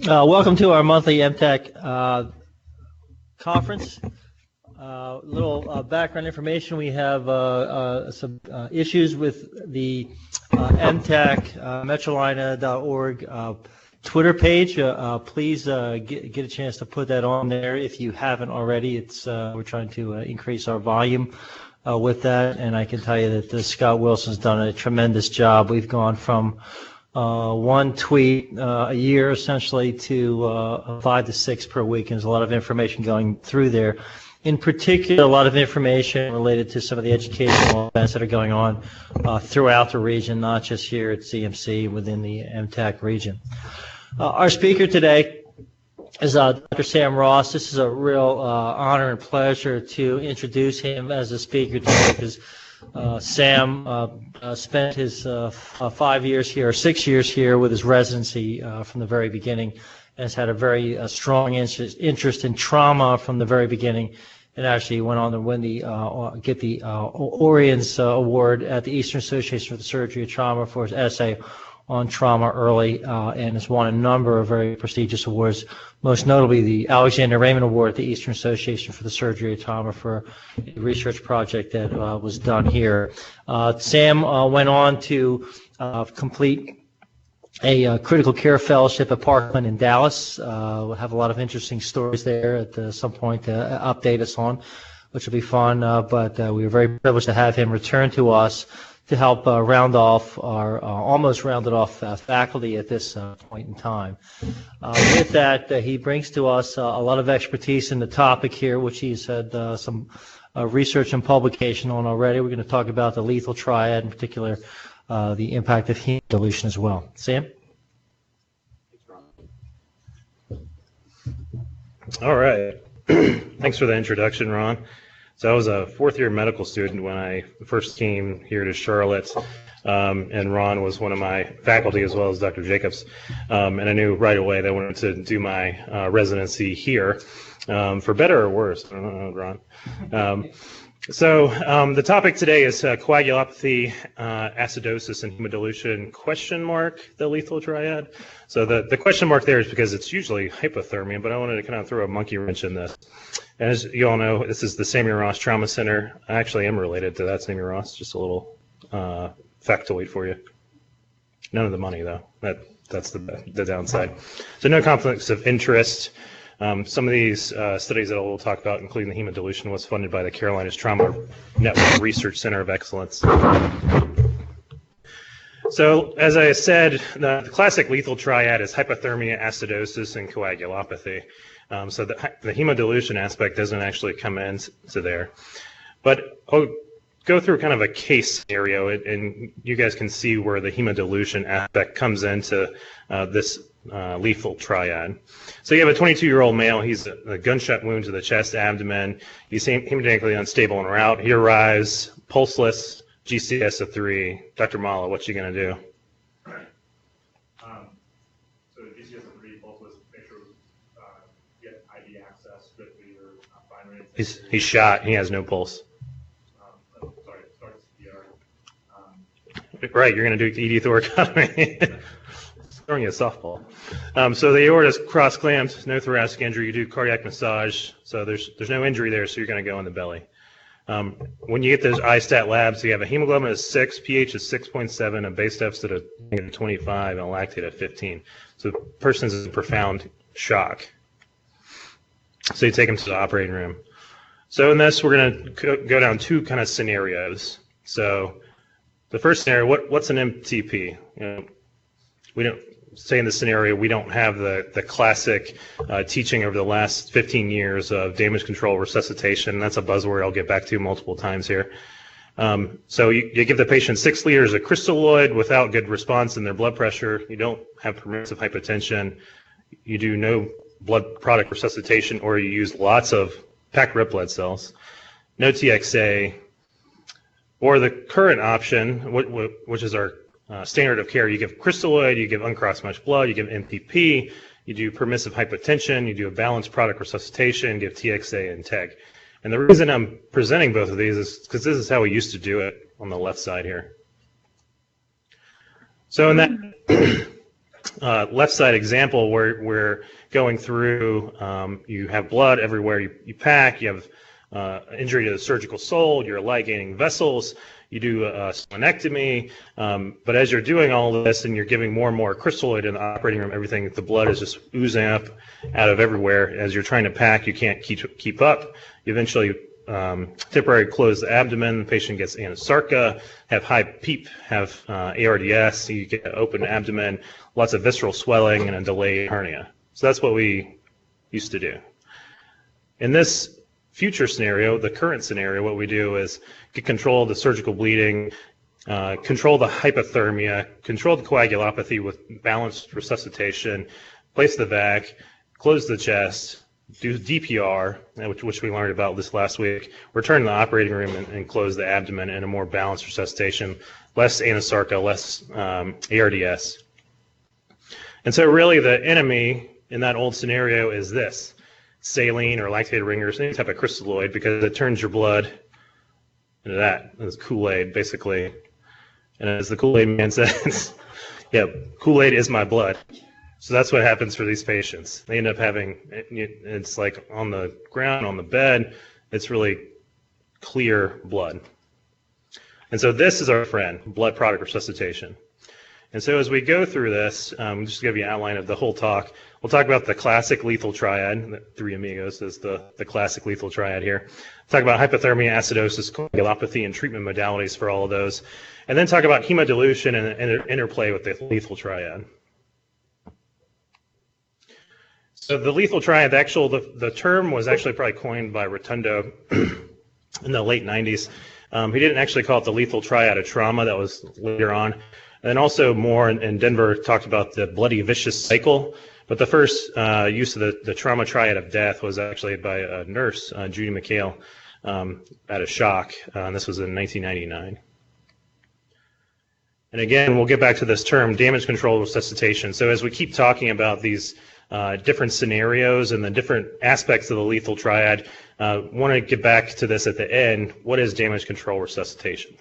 Welcome to our monthly MTAC conference. Little background information. We have some issues with the MTAC Metrolina.org Twitter page. Please get a chance to put that on there if you haven't already. We're trying to increase our volume with that, and I can tell you that Scott Wilson's done a tremendous job. We've gone from one tweet a year essentially to 5 to 6 per week, and there's a lot of information going through there. In particular, a lot of information related to some of the educational events that are going on throughout the region, not just here at CMC, within the MTAC region. Our speaker today is Dr. Sam Ross. This is a real honor and pleasure to introduce him as a speaker today, because Sam spent his 5 years here, or 6 years here with his residency from the very beginning, and has had a very strong interest in trauma from the very beginning, and actually went on to win get the Oriens Award at the Eastern Association for the Surgery of Trauma for his essay on trauma early, and has won a number of very prestigious awards, most notably the Alexander Raymond Award at the Eastern Association for the Surgery of Trauma for a research project that was done here. Sam went on to complete a critical care fellowship at Parkland in Dallas. We'll have a lot of interesting stories there at some point to update us on, which will be fun, but we were very privileged to have him return to us to help round off our almost rounded off faculty at this point in time. With that, he brings to us a lot of expertise in the topic here, which he's had some research and publication on already. We're going to talk about the lethal triad, in particular the impact of hemodilution as well. Sam? All right. Thanks for the introduction, Ron. So I was a fourth-year medical student when I first came here to Charlotte, and Ron was one of my faculty as well as Dr. Jacobs, and I knew right away that I wanted to do my residency here, for better or worse. I don't know, Ron. So the topic today is coagulopathy, acidosis, and hemodilution, the lethal triad. So the question mark there is because it's usually hypothermia, but I wanted to kind of throw a monkey wrench in this. And as you all know, this is the Samuel Ross Trauma Center. I actually am related to that Samuel Ross, just a little factoid for you. None of the money, though. That's the downside. So no conflicts of interest. Some of these studies that we'll talk about, including the hemodilution, was funded by the Carolinas Trauma Network Research Center of Excellence. So, as I said, the classic lethal triad is hypothermia, acidosis, and coagulopathy. So the hemodilution aspect doesn't actually come into there. But I'll go through kind of a case scenario, and you guys can see where the hemodilution aspect comes into this lethal triad. So you have a 22-year-old male. He's a gunshot wound to the chest, abdomen. He's hemodynamically unstable en route. He arrives pulseless, GCS of 3. Dr. Mala, what you going to do? So GCS of 3, pulseless, make sure get IV access quickly or find rate. He's shot. He has no pulse. Start CPR. Right, you're going to do ED thoracotomy. Throwing you a softball. So the aorta is cross-clamped, no thoracic injury. You do cardiac massage, so there's no injury there, so you're going to go in the belly. When you get those ISTAT labs, you have a hemoglobin of 6, pH is 6.7, a base deficit of -25, and a lactate of 15. So the person is in profound shock. So you take them to the operating room. So in this, we're going to go down 2 kind of scenarios. So the first scenario, what's an MTP? We don't say in this scenario we don't have the classic teaching over the last 15 years of damage control resuscitation. That's a buzzword I'll get back to multiple times here. So you give the patient 6 liters of crystalloid without good response in their blood pressure. You don't have permissive hypotension. You do no blood product resuscitation, or you use lots of packed red blood cells. No TXA. Or the current option, which is our standard of care, you give crystalloid, you give uncross-matched blood, you give MPP, you do permissive hypotension, you do a balanced product resuscitation, give TXA and TEG. And the reason I'm presenting both of these is because this is how we used to do it on the left side here. So in that left side example where we're going through, you have blood everywhere you pack, you have injury to the surgical sole, you're ligating vessels, you do a splenectomy, but as you're doing all of this and you're giving more and more crystalloid in the operating room, everything, the blood is just oozing up out of everywhere. As you're trying to pack, you can't keep up. You eventually temporarily close the abdomen, the patient gets anasarca, have high PEEP, have ARDS, so you get an open abdomen, lots of visceral swelling, and a delayed hernia. So that's what we used to do. In this future scenario, the current scenario, what we do is get control of the surgical bleeding, control the hypothermia, control the coagulopathy with balanced resuscitation, place the VAC, close the chest, do DPR, which we learned about this last week, return to the operating room and close the abdomen in a more balanced resuscitation, less anasarca, less ARDS. And so really the enemy in that old scenario is this, saline or lactated ringers, any type of crystalloid, because it turns your blood into that. It's Kool-Aid, basically. And as the Kool-Aid man says, yeah, Kool-Aid is my blood. So that's what happens for these patients. They end up having, it's like on the ground, on the bed, it's really clear blood. And so this is our friend, blood product resuscitation. And so as we go through this, just to give you an outline of the whole talk, we'll talk about the classic lethal triad. The Three Amigos is the classic lethal triad here. Talk about hypothermia, acidosis, coagulopathy, and treatment modalities for all of those. And then talk about hemodilution and interplay with the lethal triad. So the lethal triad, the term was actually probably coined by Rotundo in the late 90s. He didn't actually call it the lethal triad of trauma. That was later on. And then also Moore in Denver talked about the bloody vicious cycle. But the first use of the trauma triad of death was actually by a nurse, Judy McHale, out of shock. And this was in 1999. And again, we'll get back to this term, damage control resuscitation. So as we keep talking about these different scenarios and the different aspects of the lethal triad, want to get back to this at the end. What is damage control resuscitation?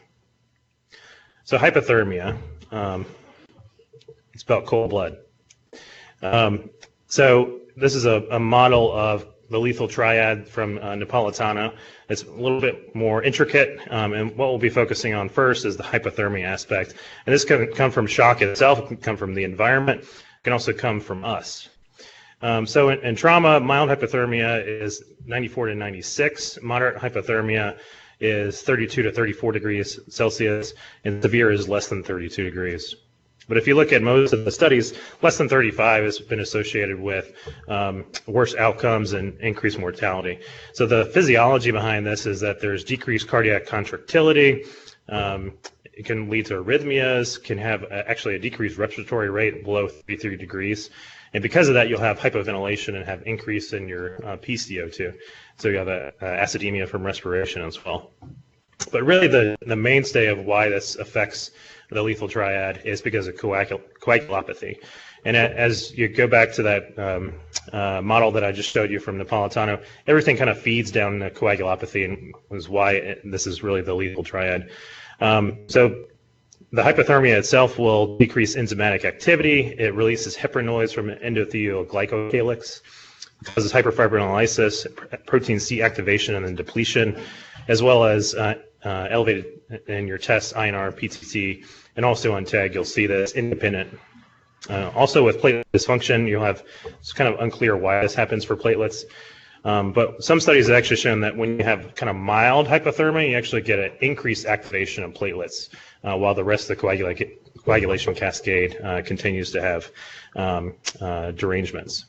So hypothermia, it's about cold blood. So this is a model of the lethal triad from Napolitano. It's a little bit more intricate, and what we'll be focusing on first is the hypothermia aspect. And this can come from shock itself, it can come from the environment, it can also come from us. So in trauma, mild hypothermia is 94 to 96, moderate hypothermia is 32 to 34 degrees Celsius, and severe is less than 32 degrees. But if you look at most of the studies, less than 35 has been associated with worse outcomes and increased mortality. So the physiology behind this is that there's decreased cardiac contractility, it can lead to arrhythmias, can have actually a decreased respiratory rate below 33 degrees. And because of that, you'll have hypoventilation and have increase in your PCO2. So you have acidemia from respiration as well. But really the mainstay of why this affects the lethal triad is because of coagulopathy. And as you go back to that model that I just showed you from Napolitano, everything kind of feeds down to coagulopathy, and is why this is really the lethal triad. So the hypothermia itself will decrease enzymatic activity. It releases heparinoids from endothelial glycocalyx, causes hyperfibrinolysis, protein C activation and then depletion, as well as elevated in your tests, INR, PTT, and also on TAG, you'll see this independent. Also with platelet dysfunction, you'll have, it's kind of unclear why this happens for platelets, but some studies have actually shown that when you have kind of mild hypothermia, you actually get an increased activation of platelets, while the rest of the coagulation cascade continues to have derangements.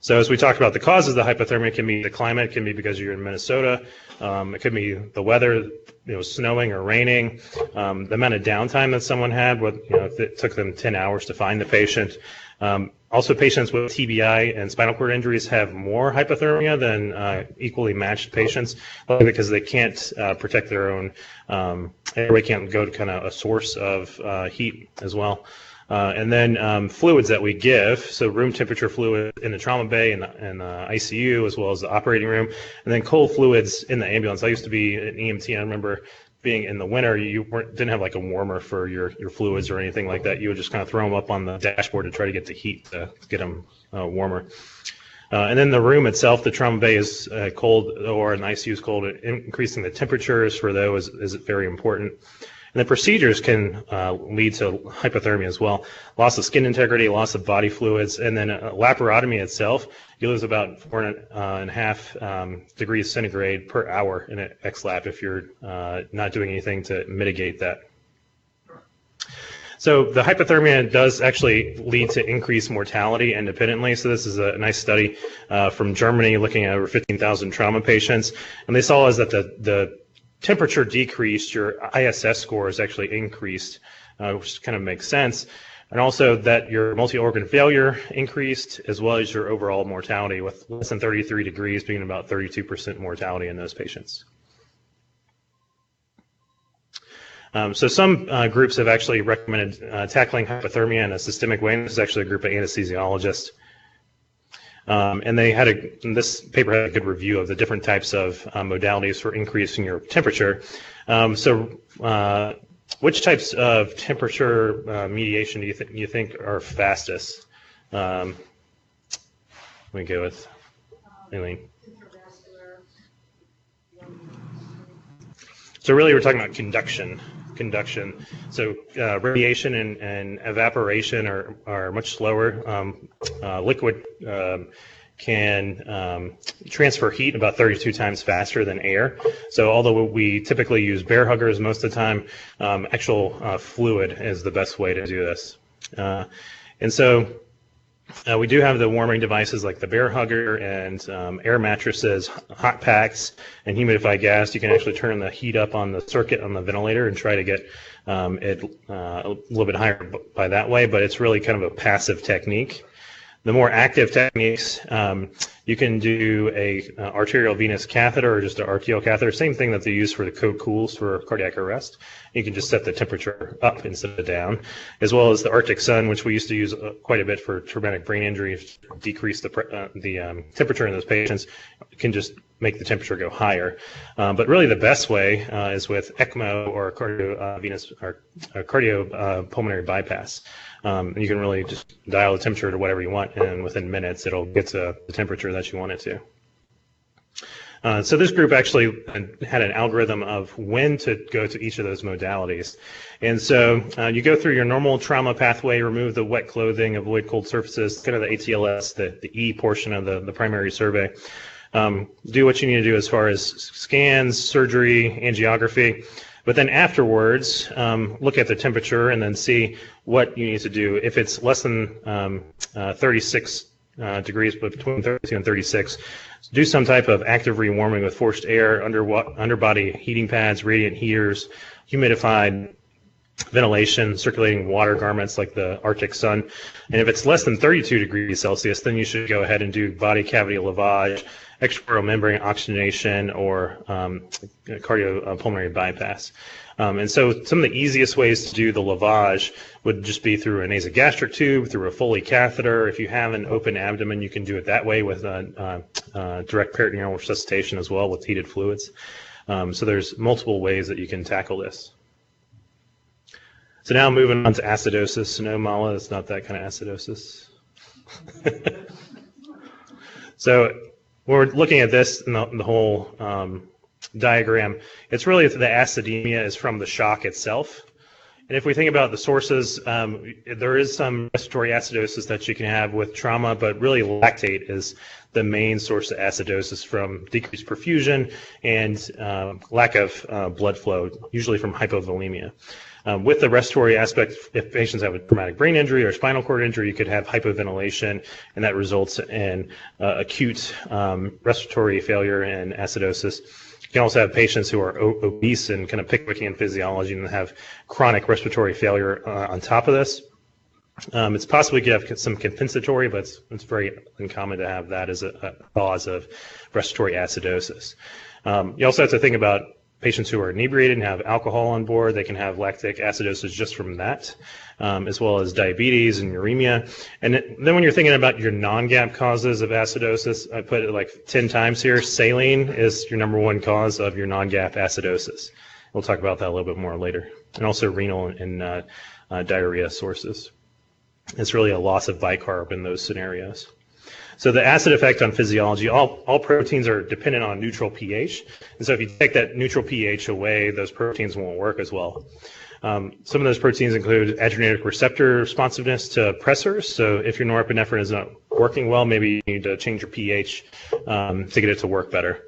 So as we talked about, the causes of the hypothermia can be the climate, it can be because you're in Minnesota, it could be the weather, snowing or raining, the amount of downtime that someone had, if it took them 10 hours to find the patient. Also, patients with TBI and spinal cord injuries have more hypothermia than equally matched patients, because they can't protect their own airway, can't go to kind of a source of heat as well. And then fluids that we give, so room temperature fluid in the trauma bay and the ICU, as well as the operating room, and then cold fluids in the ambulance. I used to be an EMT, and I remember being in the winter, you didn't have like a warmer for your fluids or anything like that. You would just kind of throw them up on the dashboard to try to get the heat to get them warmer. And then the room itself, the trauma bay is cold, or an ICU is cold. Increasing the temperatures for those is very important. And the procedures can lead to hypothermia as well. Loss of skin integrity, loss of body fluids, and then laparotomy itself, you lose about 4.5 degrees centigrade per hour in an XLAP if you're not doing anything to mitigate that. So the hypothermia does actually lead to increased mortality independently. So this is a nice study from Germany looking at over 15,000 trauma patients. And they saw is that the temperature decreased, your ISS scores actually increased, which kind of makes sense. And also that your multi-organ failure increased, as well as your overall mortality, with less than 33 degrees being about 32% mortality in those patients. So some groups have actually recommended tackling hypothermia in a systemic way, and this is actually a group of anesthesiologists. And they had this paper had a good review of the different types of modalities for increasing your temperature. Which types of temperature mediation do you think are fastest? Let me go with Eileen. So really we're talking about conduction. So radiation and evaporation are much slower. Liquid can transfer heat about 32 times faster than air. So although we typically use bear huggers most of the time, actual fluid is the best way to do this. And so we do have the warming devices like the bear hugger and air mattresses, hot packs, and humidified gas. You can actually turn the heat up on the circuit on the ventilator and try to get it a little bit higher by that way, but it's really kind of a passive technique. The more active techniques, you can do a arterial venous catheter or just an arterial catheter, same thing that they use for the Coagulopath for cardiac arrest. You can just set the temperature up instead of down, as well as the Arctic Sun, which we used to use quite a bit for traumatic brain injury, decrease the temperature in those patients. It can just make the temperature go higher. But really the best way is with ECMO or cardiopulmonary bypass. And you can really just dial the temperature to whatever you want, and within minutes it'll get to the temperature that you want it to. So this group actually had an algorithm of when to go to each of those modalities. And so you go through your normal trauma pathway, remove the wet clothing, avoid cold surfaces, kind of the ATLS, the E portion of the primary survey. Do what you need to do as far as scans, surgery, angiography. But then afterwards, look at the temperature and then see what you need to do. If it's less than 36 degrees, but between 32 and 36, do some type of active rewarming with forced air, underbody heating pads, radiant heaters, humidified ventilation, circulating water garments like the Arctic Sun. And if it's less than 32 degrees Celsius, then you should go ahead and do body cavity lavage, extrapleural membrane oxygenation, or cardiopulmonary bypass. And so some of the easiest ways to do the lavage would just be through a nasogastric tube, through a Foley catheter. If you have an open abdomen, you can do it that way with direct peritoneal resuscitation as well with heated fluids. So there's multiple ways that you can tackle this. So now moving on to acidosis. No, Mala, it's not that kind of acidosis. So we're looking at this in the whole diagram. It's really the acidemia is from the shock itself. And if we think about the sources, there is some respiratory acidosis that you can have with trauma, but really lactate is the main source of acidosis from decreased perfusion and lack of blood flow, usually from hypovolemia. With the respiratory aspect, if patients have a traumatic brain injury or spinal cord injury, you could have hypoventilation, and that results in acute respiratory failure and acidosis. You can also have patients who are obese and kind of Pickwickian physiology and have chronic respiratory failure on top of this. It's possible you could have some compensatory, but it's very uncommon to have that as a cause of respiratory acidosis. You also have to think about patients who are inebriated and have alcohol on board. They can have lactic acidosis just from that, as well as diabetes and uremia. And then when you're thinking about your non-GAP causes of acidosis, I put it like 10 times here. Saline is your #1 cause of your non-GAP acidosis. We'll talk about that a little bit more later. And also renal and diarrhea sources. It's really a loss of bicarb in those scenarios. So the acid effect on physiology, all proteins are dependent on neutral pH. And so if you take that neutral pH away, those proteins won't work as well. Some of those proteins include adrenergic receptor responsiveness to pressors. So if your norepinephrine is not working well, maybe you need to change your pH to get it to work better.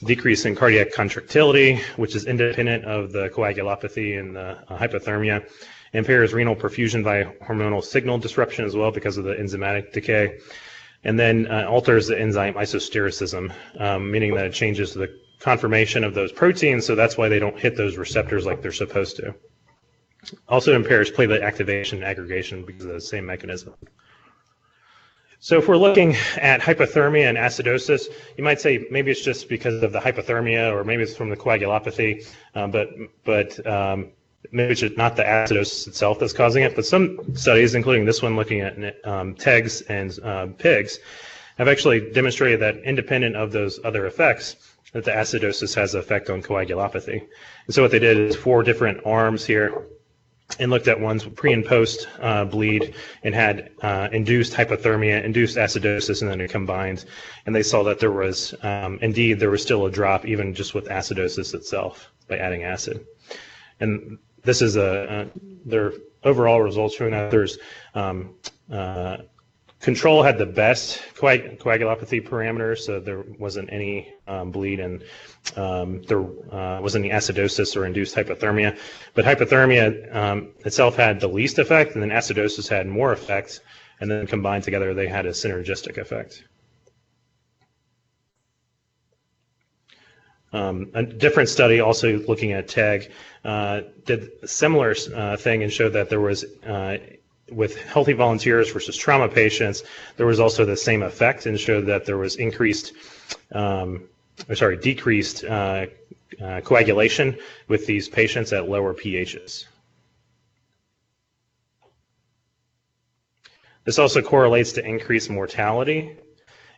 Decrease in cardiac contractility, which is independent of the coagulopathy and the hypothermia. Impairs renal perfusion by hormonal signal disruption as well because of the enzymatic decay. And then alters the enzyme isostericism, meaning that it changes the conformation of those proteins, so that's why they don't hit those receptors like they're supposed to. Also impairs platelet activation and aggregation because of the same mechanism. So if we're looking at hypothermia and acidosis, you might say maybe it's just because of the hypothermia or maybe it's from the coagulopathy, but maybe it's just not the acidosis itself that's causing it. But some studies, including this one looking at TEGs and pigs, have actually demonstrated that independent of those other effects, that the acidosis has an effect on coagulopathy. And so what they did is 4 different arms here and looked at ones pre and post bleed and had induced hypothermia, induced acidosis, and then it combined. And they saw that there was, indeed, there was still a drop even just with acidosis itself by adding acid. And this is their overall results showing that there's control had the best coagulopathy parameters, so there wasn't any bleed and there wasn't any acidosis or induced hypothermia. But hypothermia itself had the least effect, and then acidosis had more effect, and then combined together they had a synergistic effect. A different study also looking at TEG did a similar thing and showed that there was with healthy volunteers versus trauma patients, there was also the same effect and showed that there was decreased coagulation with these patients at lower pHs. This also correlates to increased mortality.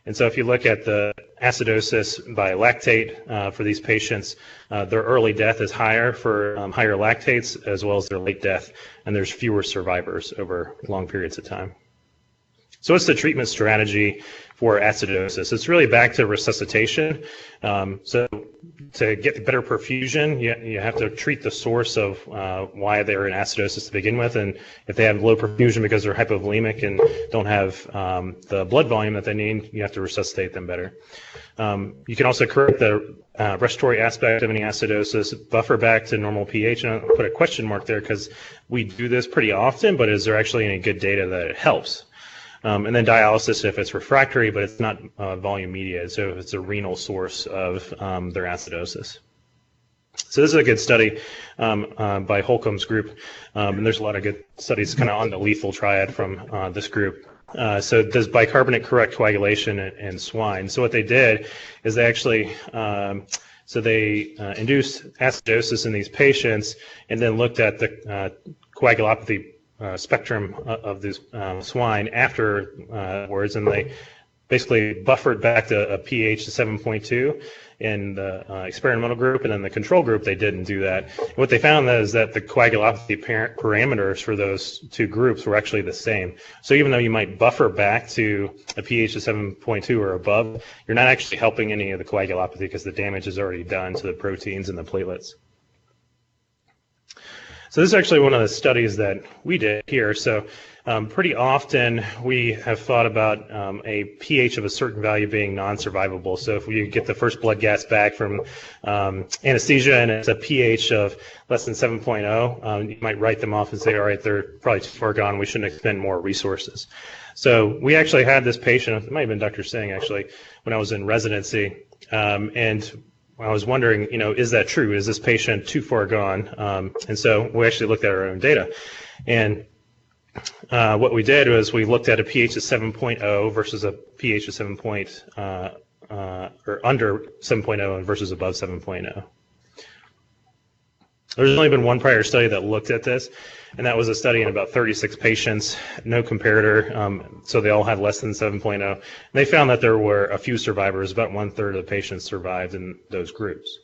And so if you look at the acidosis by lactate for these patients, their early death is higher for higher lactates as well as their late death, and there's fewer survivors over long periods of time. So what's the treatment strategy for acidosis? It's really back to resuscitation. So to get better perfusion, you have to treat the source of why they're in acidosis to begin with. And if they have low perfusion because they're hypovolemic and don't have the blood volume that they need, you have to resuscitate them better. You can also correct the respiratory aspect of any acidosis, buffer back to normal pH, and I'll put a question mark there because we do this pretty often, but is there actually any good data that it helps? And then dialysis if it's refractory, but it's not volume mediated, so if it's a renal source of their acidosis. So this is a good study by Holcomb's group, and there's a lot of good studies kind of on the lethal triad from this group. So does bicarbonate correct coagulation in swine? So what they did is they actually induced acidosis in these patients and then looked at the coagulopathy spectrum of these swine afterwards, and they basically buffered back to a pH of 7.2 in the experimental group, and in the control group they didn't do that. And what they found is that the coagulopathy parameters for those two groups were actually the same. So even though you might buffer back to a pH of 7.2 or above, you're not actually helping any of the coagulopathy because the damage is already done to the proteins and the platelets. So this is actually one of the studies that we did here. So pretty often we have thought about a pH of a certain value being non-survivable. So if we get the first blood gas back from anesthesia and it's a pH of less than 7.0, you might write them off and say, all right, they're probably too far gone, we shouldn't expend more resources. So we actually had this patient, it might have been Dr. Singh actually, when I was in residency, and I was wondering, is that true? Is this patient too far gone? And so we actually looked at our own data. And what we did was we looked at a pH of 7.0 versus a pH of or under 7.0 versus above 7.0. There's only been one prior study that looked at this, and that was a study in about 36 patients, no comparator, so they all had less than 7.0. And they found that there were a few survivors, about 1/3 of the patients survived in those groups.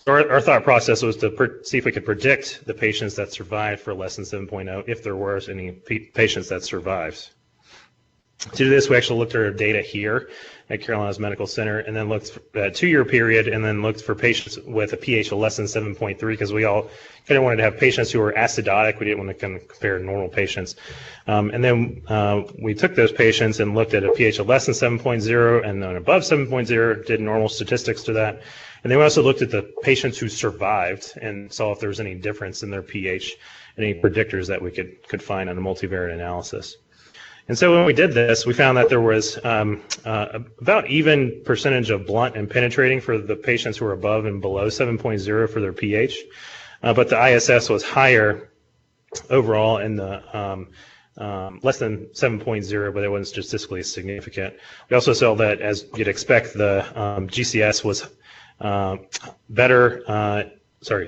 So our thought process was to see if we could predict the patients that survived for less than 7.0, if there was any patients that survived. To do this, we actually looked at our data here at Carolinas Medical Center, and then looked at a 2-year period, and then looked for patients with a pH of less than 7.3, because we all kind of wanted to have patients who were acidotic. We didn't want to kind of compare normal patients. And then we took those patients and looked at a pH of less than 7.0 and then above 7.0, did normal statistics to that. And then we also looked at the patients who survived and saw if there was any difference in their pH, any predictors that we could find on a multivariate analysis. And so when we did this, we found that there was about even percentage of blunt and penetrating for the patients who were above and below 7.0 for their pH, but the ISS was higher overall in the less than 7.0, but it wasn't statistically significant. We also saw that, as you'd expect, the GCS was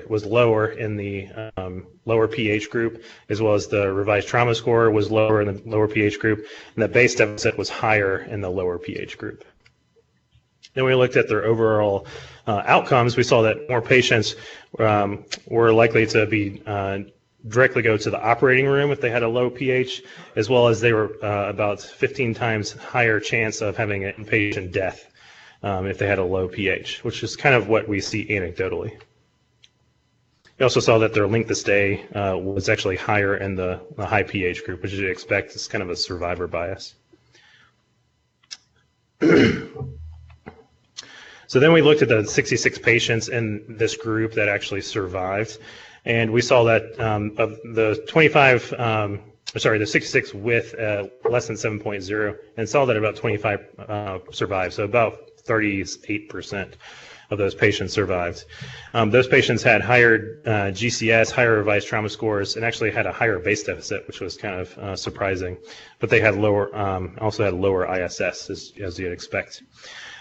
was lower in the lower pH group, as well as the revised trauma score was lower in the lower pH group, and the base deficit was higher in the lower pH group. Then we looked at their overall outcomes. We saw that more patients were likely to be directly go to the operating room if they had a low pH, as well as they were about 15 times higher chance of having an inpatient death if they had a low pH, which is kind of what we see anecdotally. We also saw that their length of stay was actually higher in the high pH group, which you'd expect is kind of a survivor bias. So then we looked at the 66 patients in this group that actually survived, and we saw that of the 66 with less than 7.0, and saw that about 25 survived, so about 38% of those patients survived. Those patients had higher GCS, higher revised trauma scores, and actually had a higher base deficit, which was kind of surprising. But they had lower, also had lower ISS, as you'd expect.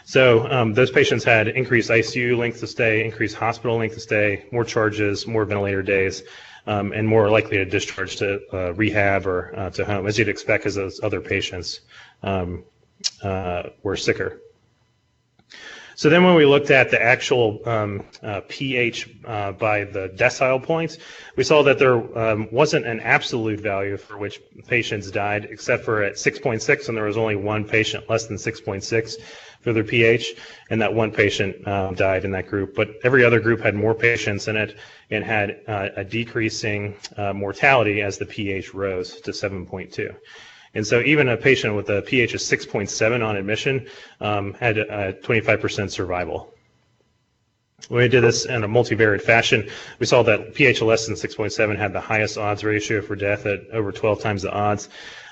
So those patients had increased ICU length of stay, increased hospital length of stay, more charges, more ventilator days, and more likely to discharge to rehab or to home, as you'd expect, as those other patients were sicker. So then when we looked at the actual pH by the decile points, we saw that there wasn't an absolute value for which patients died, except for at 6.6, and there was only one patient less than 6.6 for their pH, and that one patient died in that group. But every other group had more patients in it and had a decreasing mortality as the pH rose to 7.2. And so even a patient with a pH of 6.7 on admission had a 25% survival. When we did this in a multivariate fashion, we saw that pH of less than 6.7 had the highest odds ratio for death at over 12 times the odds.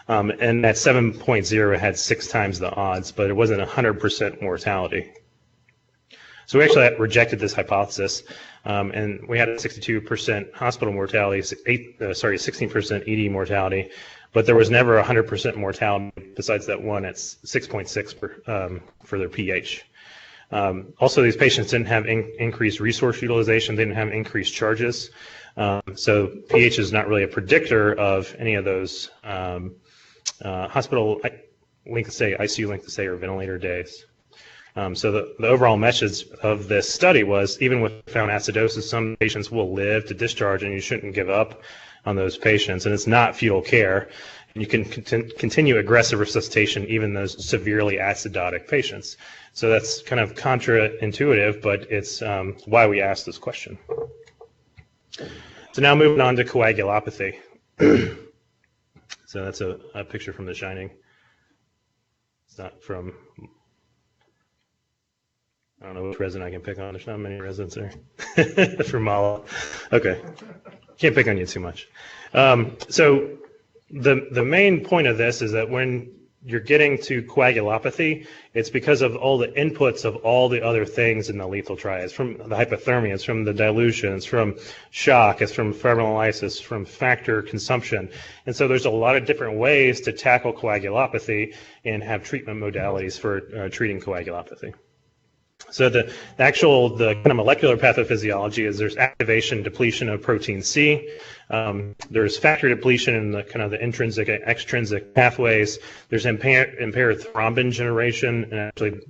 And at 7.0 had 6 times the odds, but it wasn't 100% mortality. So we actually rejected this hypothesis, and we had a 62% hospital mortality, 16% ED mortality, but there was never 100% mortality besides that one at 6.6 for their pH. Also, these patients didn't have increased resource utilization, they didn't have increased charges, so pH is not really a predictor of any of those hospital length of stay, ICU length of stay, or ventilator days. So the overall message of this study was, even with found acidosis, some patients will live to discharge, and you shouldn't give up on those patients, and it's not fetal care. And you can continue aggressive resuscitation even in those severely acidotic patients. So that's kind of counterintuitive, but it's why we asked this question. So now moving on to coagulopathy. So that's a picture from The Shining. It's not from, I don't know which resident I can pick on. There's not many residents there. From Mala. Okay. Can't pick on you too much. So the main point of this is that when you're getting to coagulopathy, it's because of all the inputs of all the other things in the lethal triad. It's from the hypothermia, it's from the dilution, it's from shock, it's from fibrinolysis, from factor consumption. And so there's a lot of different ways to tackle coagulopathy and have treatment modalities for treating coagulopathy. So the kind of molecular pathophysiology is there's activation, depletion of protein C. There's factor depletion in the kind of the intrinsic and extrinsic pathways. There's impaired thrombin generation, and actually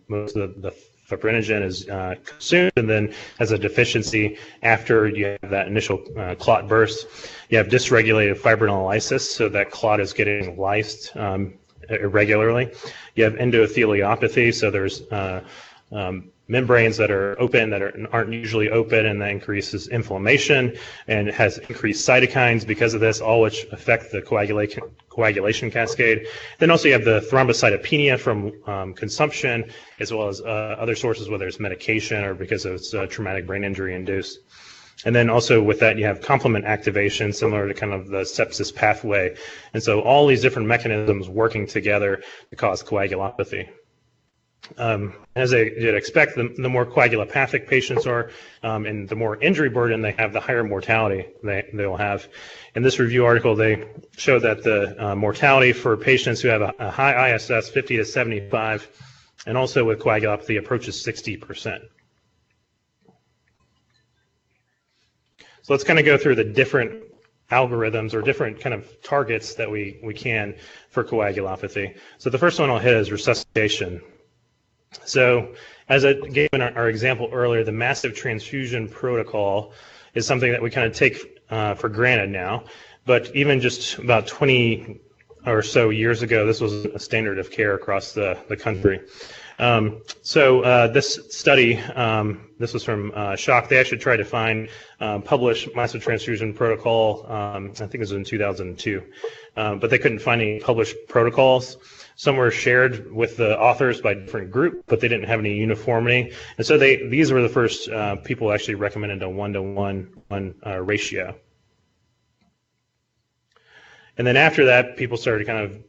most of the fibrinogen is consumed and then has a deficiency after you have that initial clot burst. You have dysregulated fibrinolysis, so that clot is getting lysed irregularly. You have endotheliopathy, so there's membranes that are open that aren't usually open, and that increases inflammation and has increased cytokines because of this, all which affect the coagulation cascade. Then also you have the thrombocytopenia from consumption, as well as other sources, whether it's medication or because of it's traumatic brain injury induced. And then also with that, you have complement activation, similar to kind of the sepsis pathway. And so all these different mechanisms working together to cause coagulopathy. As you'd expect, the more coagulopathic patients are, and the more injury burden they have, the higher mortality they'll have. In this review article, they show that the mortality for patients who have a high ISS, 50 to 75, and also with coagulopathy approaches 60%. So let's kind of go through the different algorithms or different kind of targets that we can for coagulopathy. So the first one I'll hit is resuscitation. So as I gave in our example earlier, the massive transfusion protocol is something that we kind of take for granted now, but even just about 20 or so years ago, this was a standard of care across the country. This study, this was from Shock. They actually tried to find published massive transfusion protocol, I think it was in 2002, but they couldn't find any published protocols. Some were shared with the authors by different groups, but they didn't have any uniformity. And so these were the first people who actually recommended a 1-to-1 ratio. And then after that, people started kind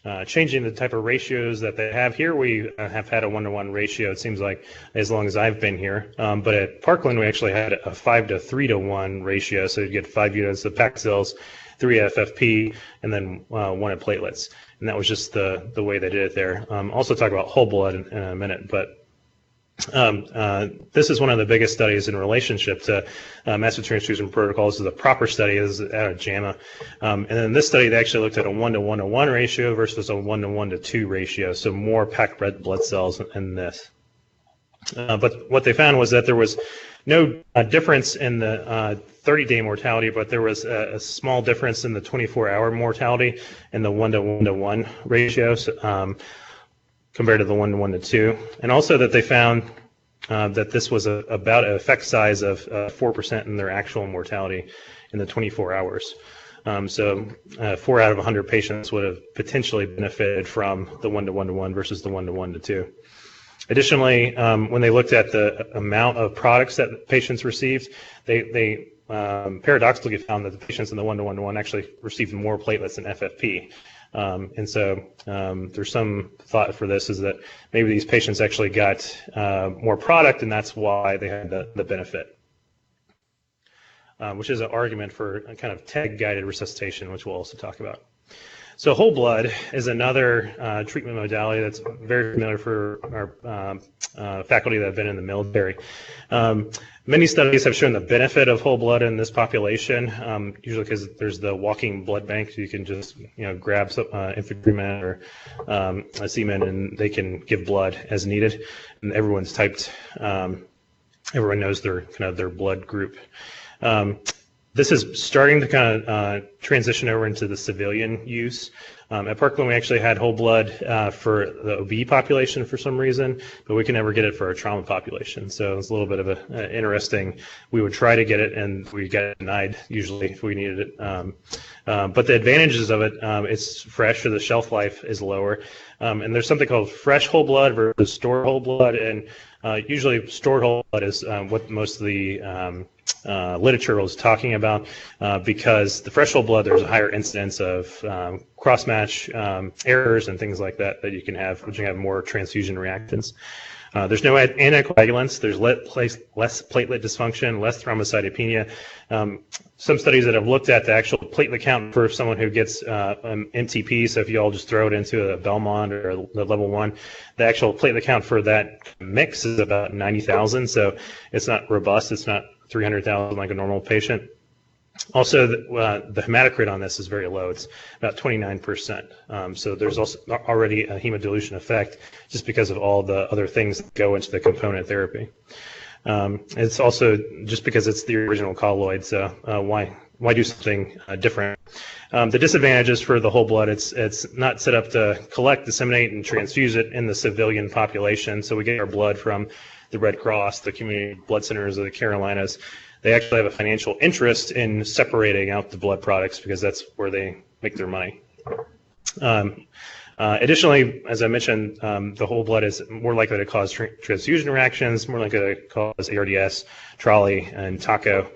of changing the type of ratios that they have here. We have had a 1-to-1 ratio, it seems like, as long as I've been here. But at Parkland, we actually had a 5 to 3-to-1 ratio. So you get 5 units of packed cells, 3 FFP, and then 1 of platelets. And that was just the way they did it there. Also talk about whole blood in a minute, but this is one of the biggest studies in relationship to massive transfusion protocols. This is a proper study. This is out of JAMA. And then this study, they actually looked at a 1-to-1-to-1 ratio versus a 1-to-1-to-2 ratio, so more packed red blood cells in this. But what they found was that there was no difference in the 30-day mortality, but there was a small difference in the 24-hour mortality in the 1-to-1-to-1 ratios compared to the 1-to-1-to-2. And also that they found that this was about an effect size of 4% in their actual mortality in the 24 hours. 4 out of 100 patients would have potentially benefited from the 1-to-1-to-1 versus the 1-to-1-to-2. Additionally, when they looked at the amount of products that patients received, they paradoxically found that the patients in the 1-to-1-to-1 actually received more platelets than FFP. And so there's some thought for this is that maybe these patients actually got more product, and that's why they had the benefit, which is an argument for a kind of TEG-guided resuscitation, which we'll also talk about. So whole blood is another treatment modality that's very familiar for our faculty that have been in the military. Many studies have shown the benefit of whole blood in this population, usually because there's the walking blood bank, so you can just grab some infantrymen or a seaman, and they can give blood as needed. And everyone's typed. Everyone knows their blood group. This is starting to kind of transition over into the civilian use. At Parkland, we actually had whole blood for the OB population for some reason, but we can never get it for our trauma population. So it's a little bit of an interesting. We would try to get it, and we get denied usually if we needed it. But the advantages of it, it's fresh, so the shelf life is lower. And there's something called fresh whole blood versus stored whole blood, and usually stored whole blood is what most of the literature was talking about because the fresh whole blood, there's a higher incidence of cross-match errors and things like that you can have, which you have more transfusion reactants. There's no anticoagulants. There's less platelet dysfunction, less thrombocytopenia. Some studies that have looked at the actual platelet count for someone who gets MTP, so if you all just throw it into a Belmont or the level 1, the actual platelet count for that mix is about 90,000, so it's not robust. It's not 300,000 like a normal patient. Also, the hematocrit on this is very low. It's about 29%. So there's also already a hemodilution effect just because of all the other things that go into the component therapy. It's also just because it's the original colloid, so why do something different? The disadvantages for the whole blood, it's not set up to collect, disseminate, and transfuse it in the civilian population. So we get our blood from the Red Cross, the community blood centers of the Carolinas. They actually have a financial interest in separating out the blood products because that's where they make their money. Additionally, as I mentioned, the whole blood is more likely to cause transfusion reactions, more likely to cause ARDS, trolley, and TACO,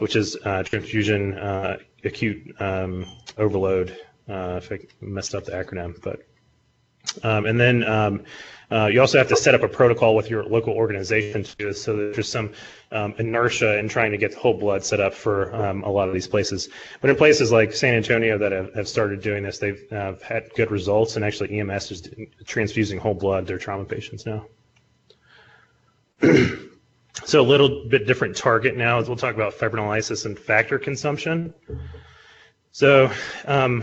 which is transfusion acute overload, if I messed up the acronym. But and then you also have to set up a protocol with your local organization to do this, so that there's some inertia in trying to get the whole blood set up for a lot of these places. But in places like San Antonio that have started doing this, they've had good results, and actually EMS is transfusing whole blood their trauma patients now. So a little bit different target now is we'll talk about fibrinolysis and factor consumption. So who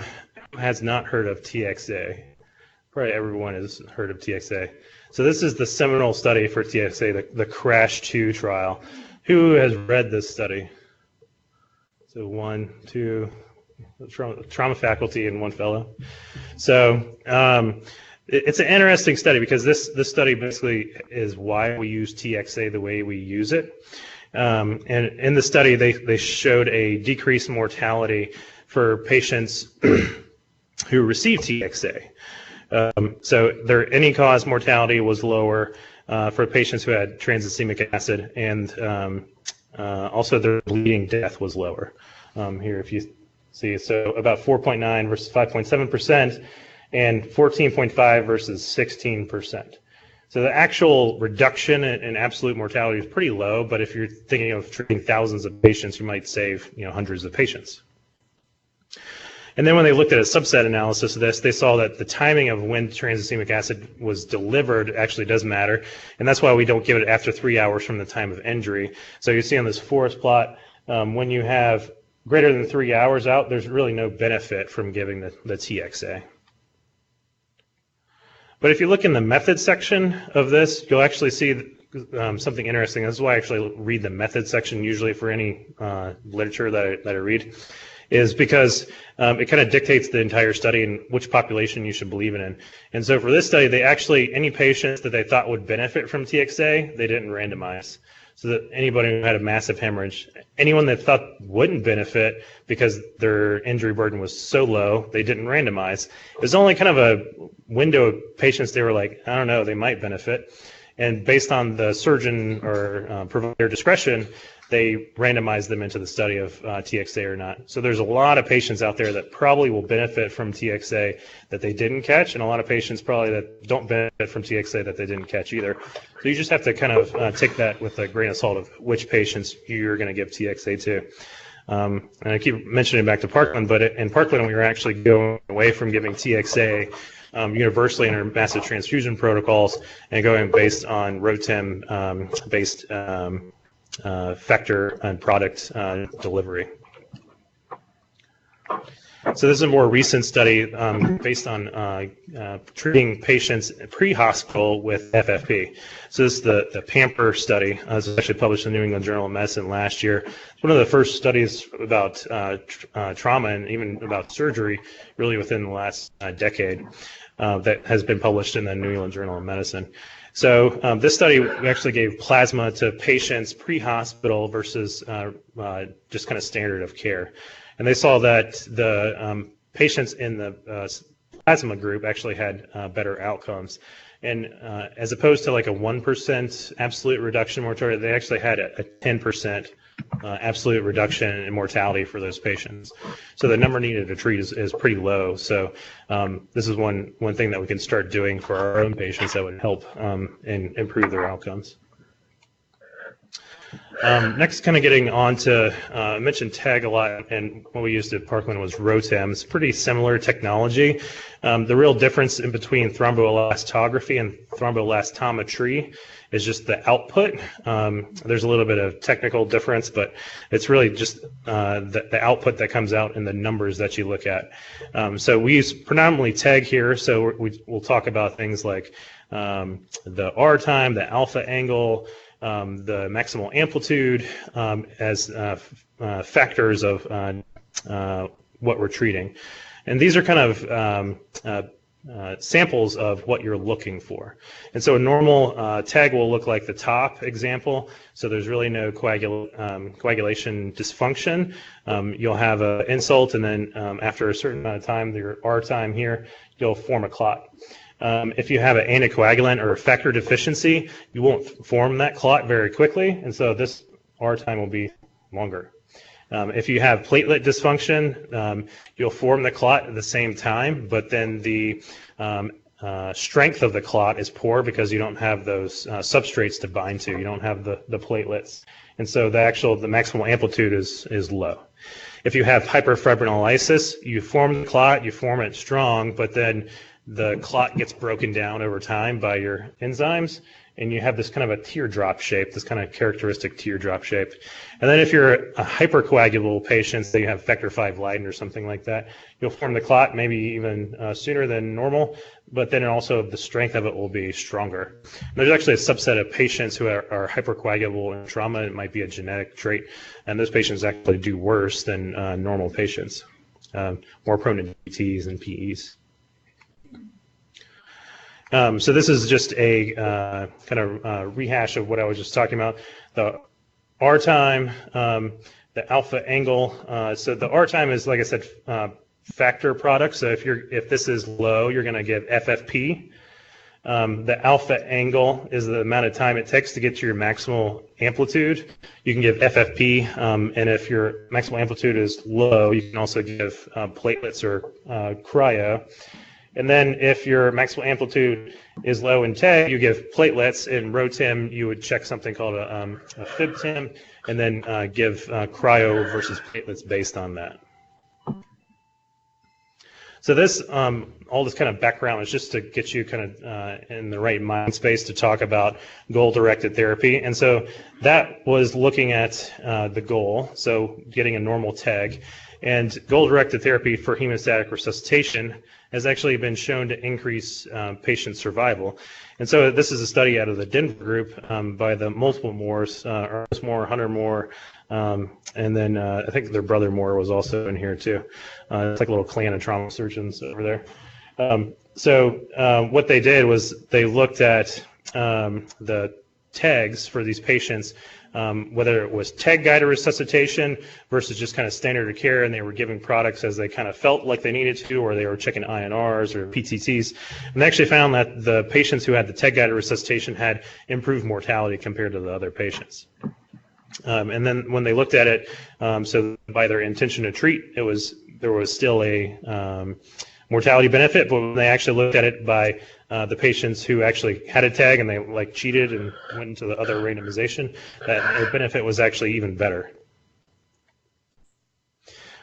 has not heard of TXA? Probably everyone has heard of TXA. So this is the seminal study for TXA, the CRASH-2 trial. Who has read this study? So 1, 2, trauma faculty and 1 fellow. So it's an interesting study because this study basically is why we use TXA the way we use it. And in the study, they showed a decreased mortality for patients who received TXA. So their any-cause mortality was lower for patients who had tranexamic acid, and also their bleeding death was lower. Here, if you see, so about 4.9 versus 5.7%, and 14.5 versus 16%. So the actual reduction in absolute mortality is pretty low, but if you're thinking of treating thousands of patients, you might save hundreds of patients. And then when they looked at a subset analysis of this, they saw that the timing of when tranexamic acid was delivered actually does matter, and that's why we don't give it after 3 hours from the time of injury. So you see on this forest plot, when you have greater than 3 hours out, there's really no benefit from giving the TXA. But if you look in the method section of this, you'll actually see something interesting. This is why I actually read the method section usually for any literature that I read, is because it kind of dictates the entire study and which population you should believe in. And so for this study, they actually, any patients that they thought would benefit from TXA, they didn't randomize. So that anybody who had a massive hemorrhage, anyone that thought wouldn't benefit because their injury burden was so low, they didn't randomize. It was only kind of a window of patients they were like, I don't know, they might benefit. And based on the surgeon or provider discretion, they randomized them into the study of TXA or not. So there's a lot of patients out there that probably will benefit from TXA that they didn't catch, and a lot of patients probably that don't benefit from TXA that they didn't catch either. So you just have to kind of take that with a grain of salt of which patients you're going to give TXA to. And I keep mentioning back to Parkland, but in Parkland we were actually going away from giving TXA universally in our massive transfusion protocols and going based on ROTEM based factor and product delivery. So this is a more recent study based on treating patients pre-hospital with FFP. So this is the PAMPER study. This was actually published in the New England Journal of Medicine last year. It's one of the first studies about trauma and even about surgery really within the last decade that has been published in the New England Journal of Medicine. So this study, we actually gave plasma to patients pre-hospital versus just kind of standard of care. And they saw that the patients in the plasma group actually had better outcomes. And as opposed to like a 1% absolute reduction in mortality, they actually had a 10% absolute reduction in mortality for those patients. So the number needed to treat is pretty low. So this is one thing that we can start doing for our own patients that would help and improve their outcomes. Next, kind of getting on to, I mentioned TAG a lot, and what we used at Parkland was ROTEM. It's pretty similar technology. The real difference in between thromboelastography and thromboelastometry is just the output. There's a little bit of technical difference, but it's really just the output that comes out in the numbers that you look at. So we use predominantly TAG here, so we'll talk about things like the R time, the alpha angle, the maximal amplitude as factors of what we're treating. And these are kind of samples of what you're looking for. And so a normal TAG will look like the top example. So there's really no coagulation dysfunction. You'll have an insult, and then after a certain amount of time, your R time here, you'll form a clot. If you have an anticoagulant or a factor deficiency, you won't form that clot very quickly, and so this R time will be longer. If you have platelet dysfunction, you'll form the clot at the same time, but then the strength of the clot is poor because you don't have those substrates to bind to. You don't have the platelets, and so the maximal amplitude is low. If you have hyperfibrinolysis, you form the clot, you form it strong, but then the clot gets broken down over time by your enzymes, and you have this kind of a teardrop shape, this kind of characteristic teardrop shape. And then if you're a hypercoagulable patient, say you have factor V Leiden or something like that, you'll form the clot maybe even sooner than normal, but then also the strength of it will be stronger. And there's actually a subset of patients who are hypercoagulable in trauma. It might be a genetic trait, and those patients actually do worse than normal patients, more prone to DTs and PEs. So this is just a kind of rehash of what I was just talking about. The R time, the alpha angle. So the R time is, like I said, factor product. So if this is low, you're going to give FFP. The alpha angle is the amount of time it takes to get to your maximal amplitude. You can give FFP, and if your maximal amplitude is low, you can also give platelets or cryo. And then if your maximal amplitude is low in TAG, you give platelets. In ROTEM, you would check something called a FibTim, and then give cryo versus platelets based on that. So this, all this kind of background is just to get you kind of in the right mind space to talk about goal-directed therapy. And so that was looking at the goal, so getting a normal TAG. And goal-directed therapy for hemostatic resuscitation has actually been shown to increase patient survival. And so this is a study out of the Denver group by the multiple Moores, Ernest Moore, Hunter Moore, and then I think their brother Moore was also in here too. It's like a little clan of trauma surgeons over there. So what they did was they looked at the tags for these patients, whether it was TAG-guided resuscitation versus just kind of standard of care, and they were giving products as they kind of felt like they needed to, or they were checking INRs or PTTs. And they actually found that the patients who had the TAG-guided resuscitation had improved mortality compared to the other patients. And then when they looked at it, so by their intention to treat, there was still a mortality benefit, but when they actually looked at it by the patients who actually had a TAG and they like cheated and went into the other randomization, that the benefit was actually even better.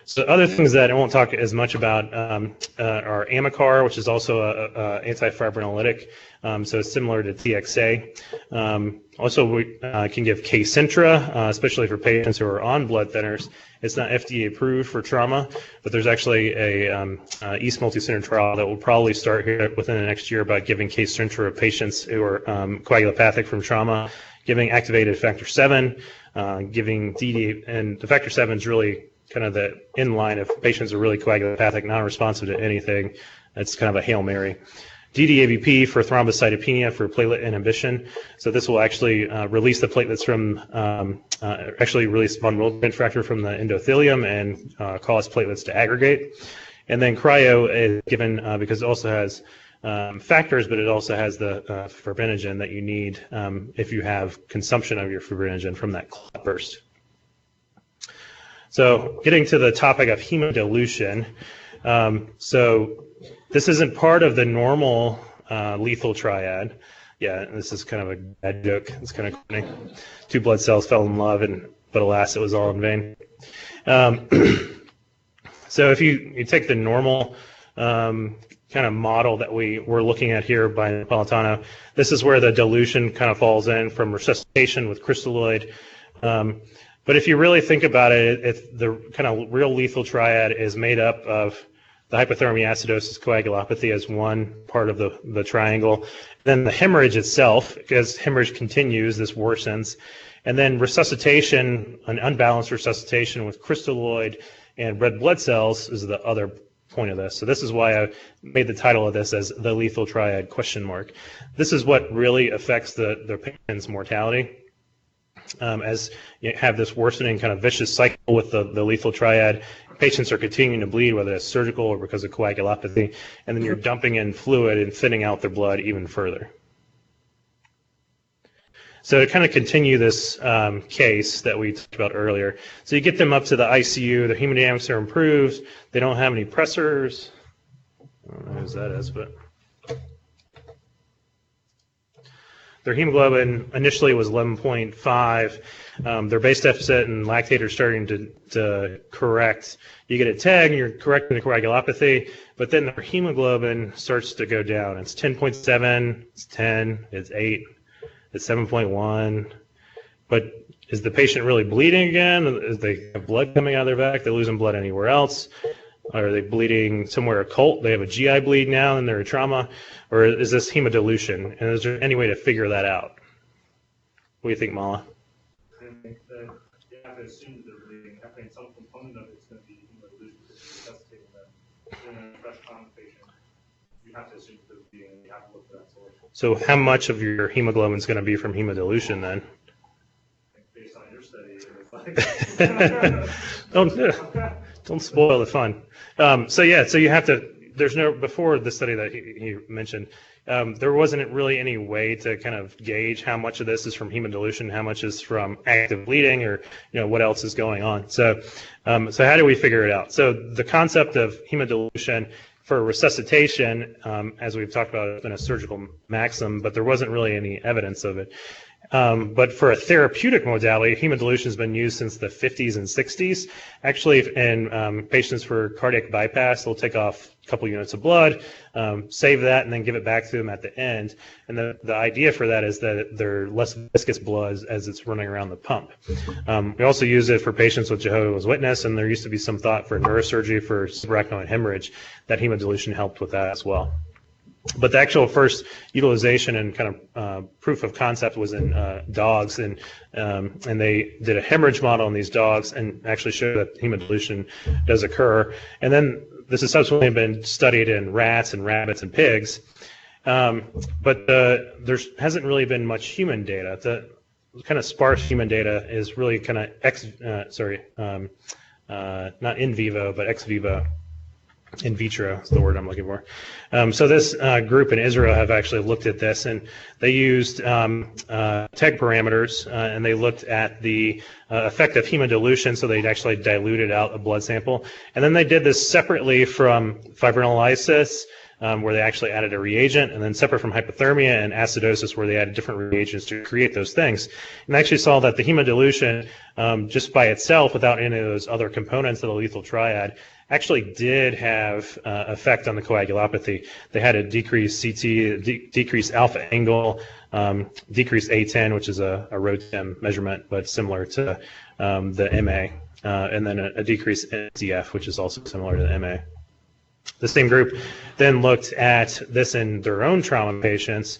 So other things that I won't talk as much about are Amicar, which is also an antifibrinolytic, so it's similar to TXA. Also, we can give Kcentra, especially for patients who are on blood thinners. It's not FDA approved for trauma, but there's actually a East multi-center trial that will probably start here within the next year about giving Kcentra to patients who are coagulopathic from trauma, giving activated factor VII, giving DD, and the factor VII is really kind of the inline if patients are really coagulopathic, non-responsive to anything. It's kind of a Hail Mary. DDAVP for thrombocytopenia for platelet inhibition. So this will actually release the platelets from, actually release von Willebrand factor from the endothelium and cause platelets to aggregate. And then cryo is given because it also has factors, but it also has the fibrinogen that you need if you have consumption of your fibrinogen from that clot burst. So getting to the topic of hemodilution, so this isn't part of the normal lethal triad. Yeah, this is kind of a bad joke. It's kind of funny. Two blood cells fell in love, but alas, it was all in vain. So if you take the normal kind of model that we were looking at here by Napolitano, this is where the dilution kind of falls in from resuscitation with crystalloid. But if you really think about it, the kind of real lethal triad is made up of the hypothermia, acidosis, coagulopathy as one part of the triangle. Then the hemorrhage itself, because hemorrhage continues, this worsens. And then resuscitation, an unbalanced resuscitation with crystalloid and red blood cells is the other point of this. So this is why I made the title of this as the lethal triad ? This is what really affects the patient's mortality. As you have this worsening kind of vicious cycle with the lethal triad, patients are continuing to bleed, whether it's surgical or because of coagulopathy, and then you're dumping in fluid and thinning out their blood even further. So to kind of continue this case that we talked about earlier, so you get them up to the ICU, their hemodynamics are improved, they don't have any pressors. I don't know whose that is, but their hemoglobin initially was 11.5. Their base deficit and lactate are starting to correct. You get a TEG and you're correcting the coagulopathy, but then their hemoglobin starts to go down. It's 10.7, it's 10, it's 8, it's 7.1. But is the patient really bleeding again? Is they have blood coming out of their back? They're losing blood anywhere else? Are they bleeding somewhere occult? They have a GI bleed now and they're a trauma? Or is this hemodilution? And is there any way to figure that out? What do you think, Mala? I think that you have to assume they're bleeding. I think some component of it's going to be hemodilution because you're resuscitating them. In a fresh trauma patient, you have to assume they're bleeding and you have to look for that source. So how much of your hemoglobin is going to be from hemodilution then? Based on your study, it's like Don't spoil the fun. So you have to. There's no before the study that he mentioned. There wasn't really any way to kind of gauge how much of this is from hemodilution, how much is from active bleeding, or what else is going on. So how do we figure it out? So the concept of hemodilution for resuscitation, as we've talked about, has been a surgical maxim, but there wasn't really any evidence of it. But for a therapeutic modality, hemodilution has been used since the 50s and 60s. Actually, in patients for cardiac bypass, they'll take off a couple units of blood, save that, and then give it back to them at the end. And the idea for that is that they're less viscous blood as it's running around the pump. We also use it for patients with Jehovah's Witness, and there used to be some thought for neurosurgery for subarachnoid hemorrhage that hemodilution helped with that as well. But the actual first utilization and kind of proof of concept was in dogs, and they did a hemorrhage model on these dogs and actually showed that hemodilution does occur. And then this has subsequently been studied in rats and rabbits and pigs, but there hasn't really been much human data. The kind of sparse human data is really kind of not in vivo, but ex vivo. In vitro is the word I'm looking for. So this group in Israel have actually looked at this, and they used TEG parameters, and they looked at the effect of hemodilution, so they'd actually diluted out a blood sample. And then they did this separately from fibrinolysis, where they actually added a reagent, and then separate from hypothermia and acidosis, where they added different reagents to create those things. And they actually saw that the hemodilution, just by itself, without any of those other components of the lethal triad, actually did have effect on the coagulopathy. They had a decreased CT, decreased alpha angle, decreased A10, which is a ROTEM measurement, but similar to the MA, and then a decreased NCF, which is also similar to the MA. The same group then looked at this in their own trauma patients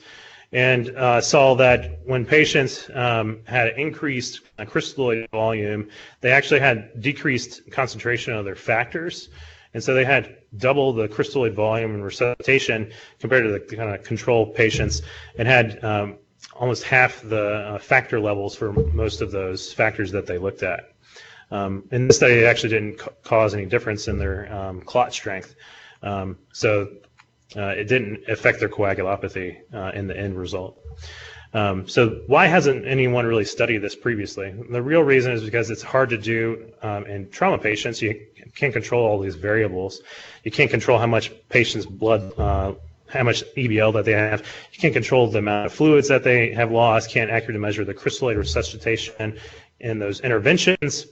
and saw that when patients had increased crystalloid volume, they actually had decreased concentration of their factors. And so they had double the crystalloid volume in resuscitation compared to the kind of control patients, and had almost half the factor levels for most of those factors that they looked at. In this study, it actually didn't cause any difference in their clot strength. So it didn't affect their coagulopathy in the end result. So why hasn't anyone really studied this previously? The real reason is because it's hard to do in trauma patients. You can't control all these variables. You can't control how much patient's blood how much EBL that they have. You can't control the amount of fluids that they have lost, can't accurately measure the crystalloid resuscitation in those interventions,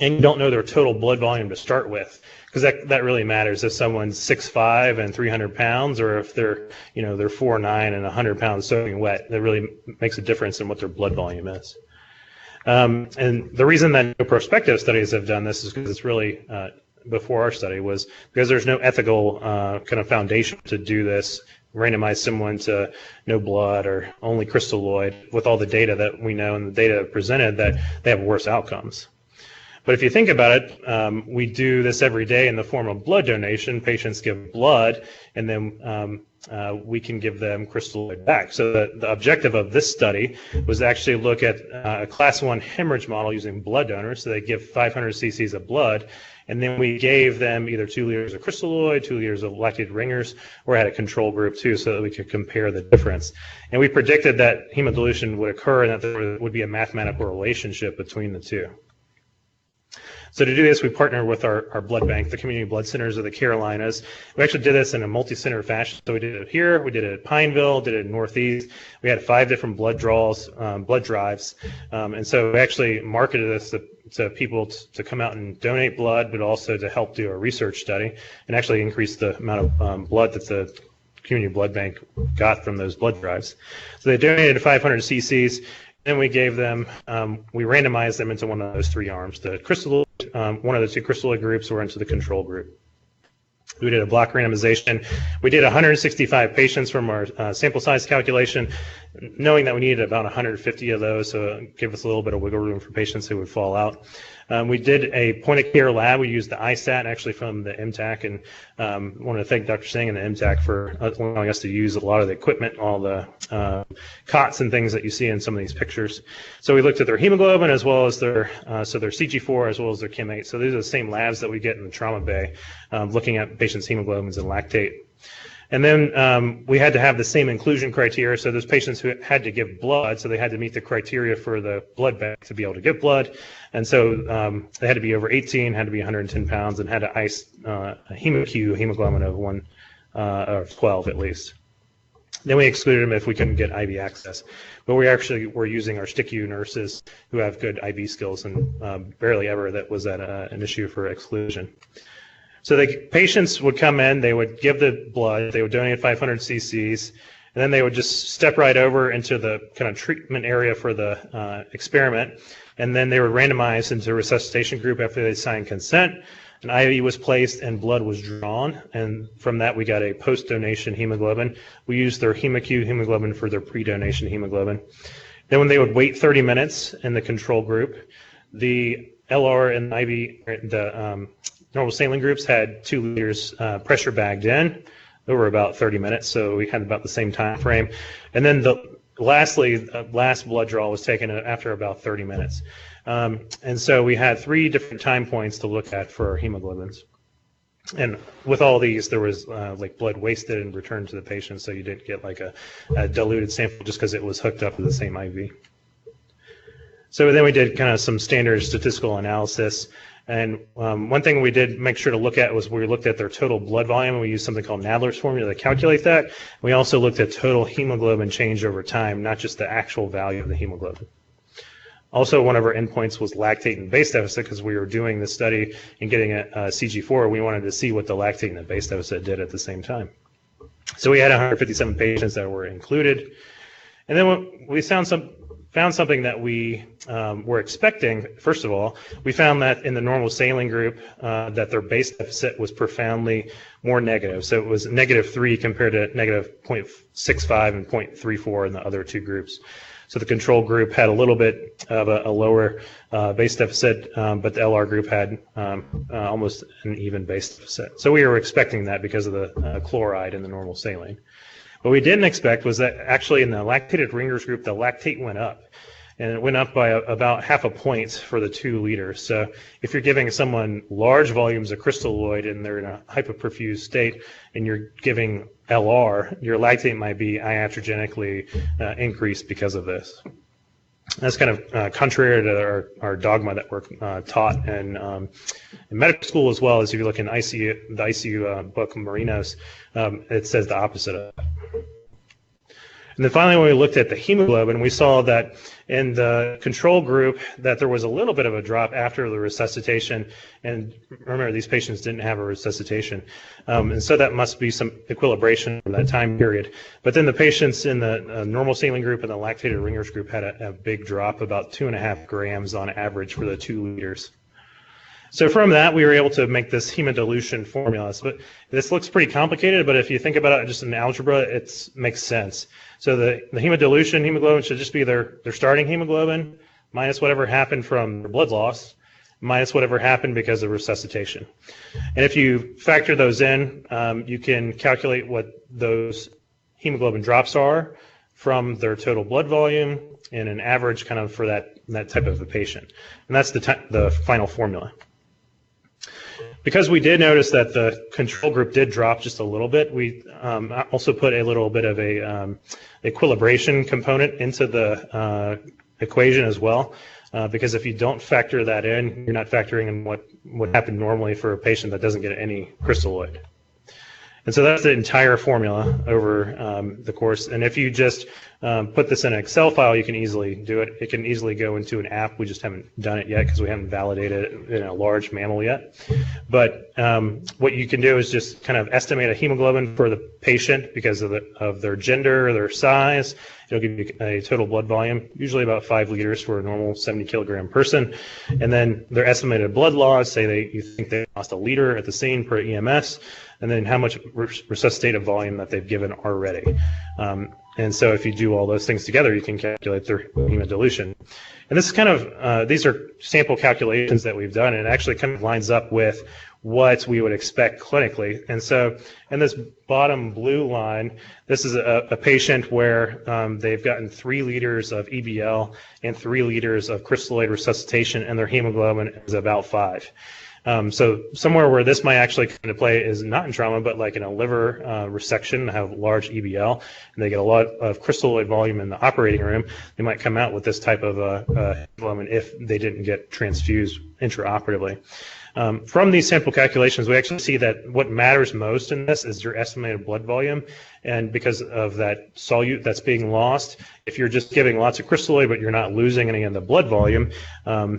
and you don't know their total blood volume to start with, because that really matters if someone's 6'5" and 300 pounds, or if they're 4'9" and 100 pounds soaking wet. That really makes a difference in what their blood volume is. And the reason that no prospective studies have done this is because it's really before our study was because there's no ethical kind of foundation to do this, randomize someone to no blood or only crystalloid with all the data that we know and the data presented that they have worse outcomes. But if you think about it, we do this every day in the form of blood donation. Patients give blood, and then we can give them crystalloid back. So the objective of this study was to actually look at a class 1 hemorrhage model using blood donors. So they give 500 cc's of blood, and then we gave them either 2 liters of crystalloid, 2 liters of lactated ringers, or had a control group too, so that we could compare the difference. And we predicted that hemodilution would occur and that there would be a mathematical relationship between the two. So to do this, we partnered with our blood bank, the Community Blood Centers of the Carolinas. We actually did this in a multi-center fashion. So we did it here, we did it at Pineville, did it in Northeast. We had 5 different blood draws, blood drives. And so we actually marketed this to people to come out and donate blood, but also to help do a research study and actually increase the amount of blood that the Community Blood Bank got from those blood drives. So they donated 500 cc's. Then we gave them, we randomized them into one of those 3 arms. The crystalloid, one of the 2 crystalloid groups were into the control group. We did a block randomization. We did 165 patients from our sample size calculation, knowing that we needed about 150 of those, so it gave us a little bit of wiggle room for patients who would fall out. We did a point-of-care lab. We used the ISAT actually from the MTAC, and wanted to thank Dr. Singh and the MTAC for allowing us to use a lot of the equipment, all the cots and things that you see in some of these pictures. So we looked at their hemoglobin as well as their their CG4 as well as their Chem8. So these are the same labs that we get in the trauma bay, looking at patients' hemoglobins and lactate. And then we had to have the same inclusion criteria, so those patients who had to give blood, so they had to meet the criteria for the blood bank to be able to give blood, and so they had to be over 18, had to be 110 pounds, and had to ice a hemoglobin of 1 or 12 at least. Then we excluded them if we couldn't get IV access, but we actually were using our STICU nurses who have good IV skills, and barely ever that was an issue for exclusion. So the patients would come in, they would give the blood, they would donate 500 cc's, and then they would just step right over into the kind of treatment area for the experiment, and then they were randomized into a resuscitation group after they signed consent. An IV was placed and blood was drawn, and from that we got a post-donation hemoglobin. We used their hemoglobin for their pre-donation hemoglobin. Then when they would wait 30 minutes in the control group, the LR and IV, the normal saline groups had 2 liters pressure bagged in over about 30 minutes, so we had about the same time frame. And then lastly, the last blood draw was taken after about 30 minutes. And so we had 3 different time points to look at for our hemoglobins. And with all these, there was like blood wasted and returned to the patient, so you didn't get like a diluted sample just because it was hooked up to the same IV. So then we did kind of some standard statistical analysis. And one thing we did make sure to look at was we looked at their total blood volume. We used something called Nadler's formula to calculate that. We also looked at total hemoglobin change over time, not just the actual value of the hemoglobin. Also, one of our endpoints was lactate and base deficit, because we were doing the study and getting a CG4. We wanted to see what the lactate and the base deficit did at the same time. So we had 157 patients that were included. And then we found something that we were expecting. First of all, we found that in the normal saline group that their base deficit was profoundly more negative. So it was -3 compared to -0.65 and 0.34 in the other 2 groups. So the control group had a little bit of a lower base deficit, but the LR group had almost an even base deficit. So we were expecting that because of the chloride in the normal saline. What we didn't expect was that actually in the lactated ringers group, the lactate went up. And it went up by about half a point for the 2 liters. So if you're giving someone large volumes of crystalloid and they're in a hypoperfused state and you're giving LR, your lactate might be iatrogenically increased because of this. That's kind of contrary to our dogma that we're taught in medical school, as well as if you look in the ICU book, Marinos, it says the opposite of that. And then finally, when we looked at the hemoglobin, we saw that in the control group that there was a little bit of a drop after the resuscitation. And remember, these patients didn't have a resuscitation. And so that must be some equilibration from that time period. But then the patients in the normal saline group and the lactated ringers group had a big drop, about 2.5 grams on average for the 2 liters. So from that, we were able to make this hemodilution formula. But this looks pretty complicated, but if you think about it just in algebra, it makes sense. So the hemodilution hemoglobin should just be their starting hemoglobin minus whatever happened from their blood loss minus whatever happened because of resuscitation. And if you factor those in, you can calculate what those hemoglobin drops are from their total blood volume and an average kind of for that type of a patient. And that's the final formula. Because we did notice that the control group did drop just a little bit, we also put a little bit of a equilibration component into the equation as well. Because if you don't factor that in, you're not factoring in what would happen normally for a patient that doesn't get any crystalloid. And so that's the entire formula over the course. And if you just put this in an Excel file, you can easily do it. It can easily go into an app. We just haven't done it yet because we haven't validated it in a large mammal yet. But what you can do is just kind of estimate a hemoglobin for the patient because of their gender or their size. It'll give you a total blood volume, usually about 5 liters for a normal 70-kilogram person. And then their estimated blood loss, say you think they lost a liter at the scene per EMS, and then how much resuscitative volume that they've given already. And so if you do all those things together, you can calculate their hemodilution. And this is kind of, these are sample calculations that we've done, and it actually kind of lines up with what we would expect clinically. And so in this bottom blue line, this is a patient where they've gotten 3 liters of EBL and 3 liters of crystalloid resuscitation, and their hemoglobin is about 5. So somewhere where this might actually come into play is not in trauma, but like in a liver resection, have large EBL, and they get a lot of crystalloid volume in the operating room. They might come out with this type of hemoglobin if they didn't get transfused intraoperatively. From these sample calculations, we actually see that what matters most in this is your estimated blood volume, and because of that solute that's being lost, if you're just giving lots of crystalloid but you're not losing any of the blood volume,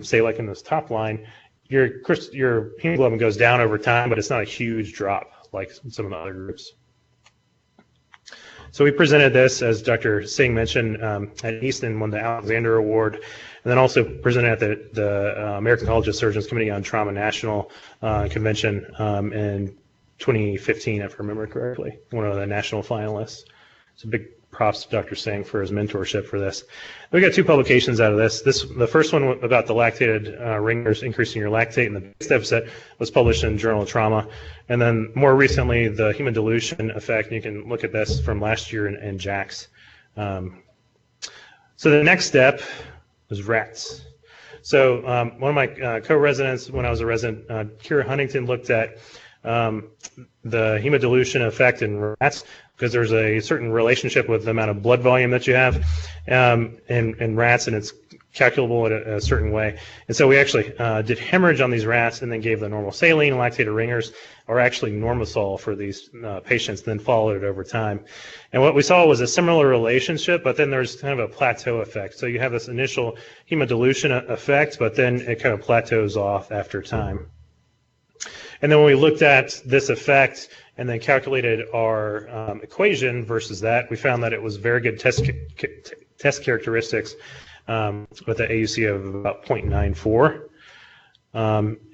say like in this top line, your hemoglobin goes down over time, but it's not a huge drop like some of the other groups. So we presented this, as Dr. Singh mentioned, at Easton, won the Alexander Award, and then also presented at the American College of Surgeons Committee on Trauma National Convention in 2015, if I remember correctly, one of the national finalists. It's a big props to Dr. Singh for his mentorship for this. We got 2 publications out of this. The first one about the lactated ringers increasing your lactate in the base deficit was published in Journal of Trauma. And then more recently, the hemodilution effect, and you can look at this from last year in JACS. So the next step was rats. So one of my co-residents, when I was a resident, Kira Huntington, looked at the hemodilution effect in rats, because there's a certain relationship with the amount of blood volume that you have in rats, and it's calculable in a certain way. And so we actually did hemorrhage on these rats and then gave the normal saline and lactated ringers, or actually Normasol for these patients, then followed it over time. And what we saw was a similar relationship, but then there's kind of a plateau effect. So you have this initial hemodilution effect, but then it kind of plateaus off after time. And then when we looked at this effect and then calculated our equation versus that, we found that it was very good test characteristics with an AUC of about 0.94.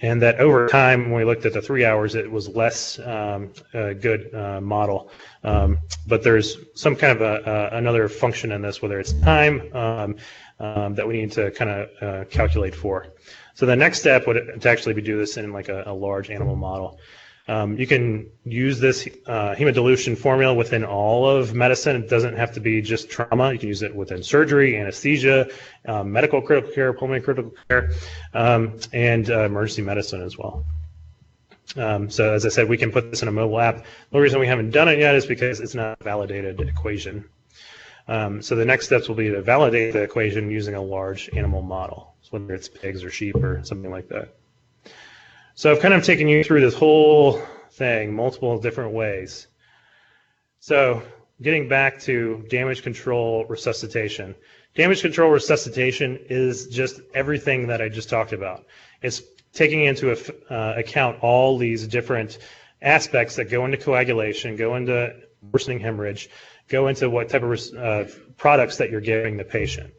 And that over time, when we looked at the 3 hours, it was less a good model. But there's some kind of another function in this, whether it's time, that we need to kind of calculate for. So the next step would to actually be do this in like a large animal model. You can use this hemodilution formula within all of medicine. It doesn't have to be just trauma. You can use it within surgery, anesthesia, medical critical care, pulmonary critical care, and emergency medicine as well. So as I said, we can put this in a mobile app. The reason we haven't done it yet is because it's not a validated equation. So the next steps will be to validate the equation using a large animal model, so whether it's pigs or sheep or something like that. So I've kind of taken you through this whole thing multiple different ways. So getting back to damage control resuscitation. Damage control resuscitation is just everything that I just talked about. It's taking into account all these different aspects that go into coagulation, go into worsening hemorrhage, go into what type of products that you're giving the patient.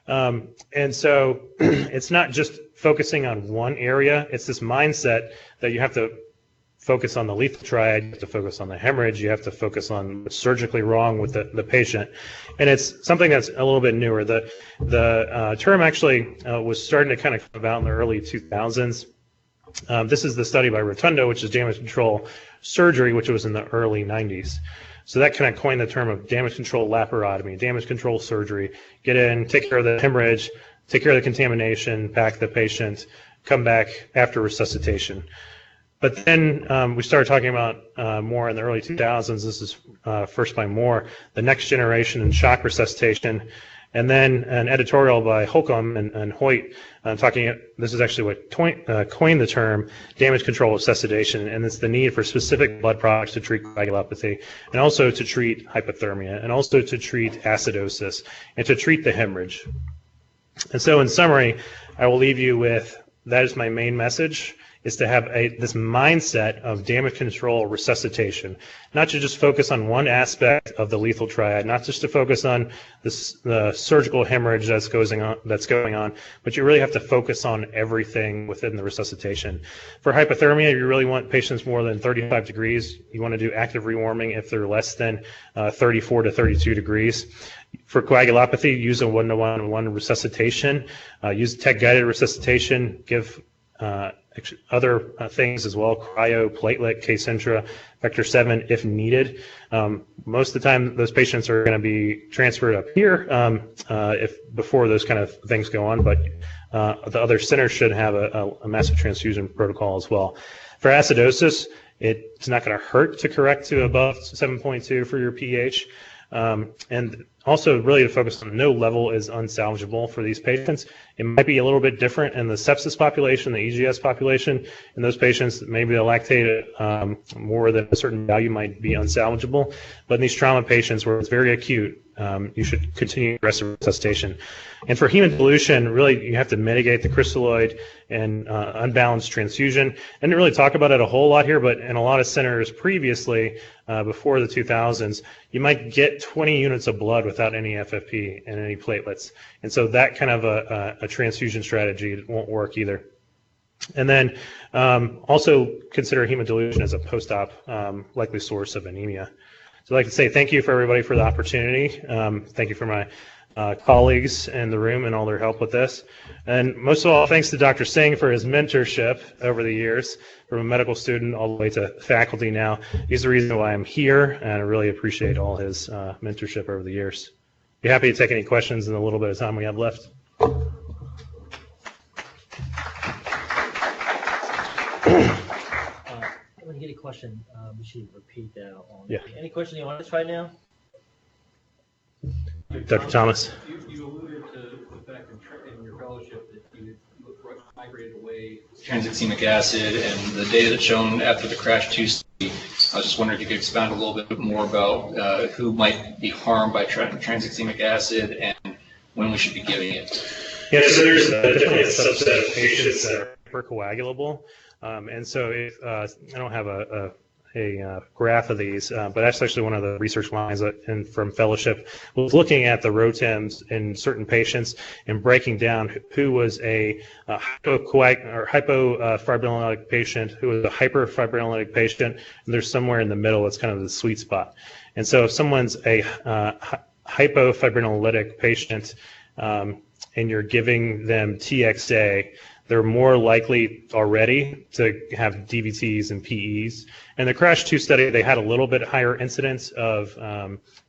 And so it's not just focusing on one area, it's this mindset that you have to focus on the lethal triad, you have to focus on the hemorrhage, you have to focus on what's surgically wrong with the patient. And it's something that's a little bit newer. The term actually was starting to kind of come about in the early 2000s. This is the study by Rotundo, which is damage control surgery, which was in the early 90s. So that kind of coined the term of damage control laparotomy, damage control surgery. Get in, take care of the hemorrhage, take care of the contamination, pack the patient, come back after resuscitation. But then we started talking about more in the early 2000s. This is first by Moore, the next generation in shock resuscitation. And then an editorial by Holcomb and Hoyt talking, this is actually what coined the term damage control resuscitation, and it's the need for specific blood products to treat coagulopathy, and also to treat hypothermia, and also to treat acidosis, and to treat the hemorrhage. And so in summary, I will leave you with, that is my main message, is to have this mindset of damage control resuscitation, not to just focus on one aspect of the lethal triad, not just to focus on the surgical hemorrhage that's going on, but you really have to focus on everything within the resuscitation. For hypothermia, you really want patients more than 35 degrees. You want to do active rewarming if they're less than 34 to 32 degrees. For coagulopathy, use a 1-to-1 resuscitation, use tech-guided resuscitation, give other things as well, cryo, platelet, Kcentra, vector 7 if needed. Most of the time those patients are going to be transferred up here before those kind of things go on, but the other centers should have a massive transfusion protocol as well. For acidosis, it's not going to hurt to correct to above 7.2 for your pH. And also really to focus on no level is unsalvageable for these patients. It might be a little bit different in the sepsis population, the EGS population. In those patients, maybe the lactate more than a certain value might be unsalvageable. But in these trauma patients where it's very acute, you should continue aggressive resuscitation. And for hemodilution, really you have to mitigate the crystalloid and unbalanced transfusion. I didn't really talk about it a whole lot here, but in a lot of centers previously, before the 2000s, you might get 20 units of blood without any FFP and any platelets. And so that kind of a transfusion strategy won't work either. And then also consider hemodilution as a post-op likely source of anemia. So I'd like to say thank you for everybody for the opportunity. Thank you for my colleagues in the room and all their help with this. And most of all, thanks to Dr. Singh for his mentorship over the years, from a medical student all the way to faculty now. He's the reason why I'm here, and I really appreciate all his mentorship over the years. Be happy to take any questions in the little bit of time we have left. When you get a question, we should repeat that. Yeah. Any question you want to try now? Dr. Thomas. You alluded to the fact in your fellowship that you migrated away transexamic acid and the data that's shown after the CRASH-2 study. I was just wondering if you could expound a little bit more about who might be harmed by transexamic acid and when we should be giving it. Yeah, so there's definitely a subset of patients that are hypercoagulable. And so if, I don't have a graph of these, but that's actually one of the research lines from fellowship was looking at the ROTEMs in certain patients and breaking down who was a hypofibrinolytic patient, who was a hyperfibrinolytic patient, and there's somewhere in the middle that's kind of the sweet spot. And so if someone's a hypofibrinolytic patient and you're giving them TXA, they're more likely already to have DVTs and PEs. In the CRASH-2 study, they had a little bit higher incidence of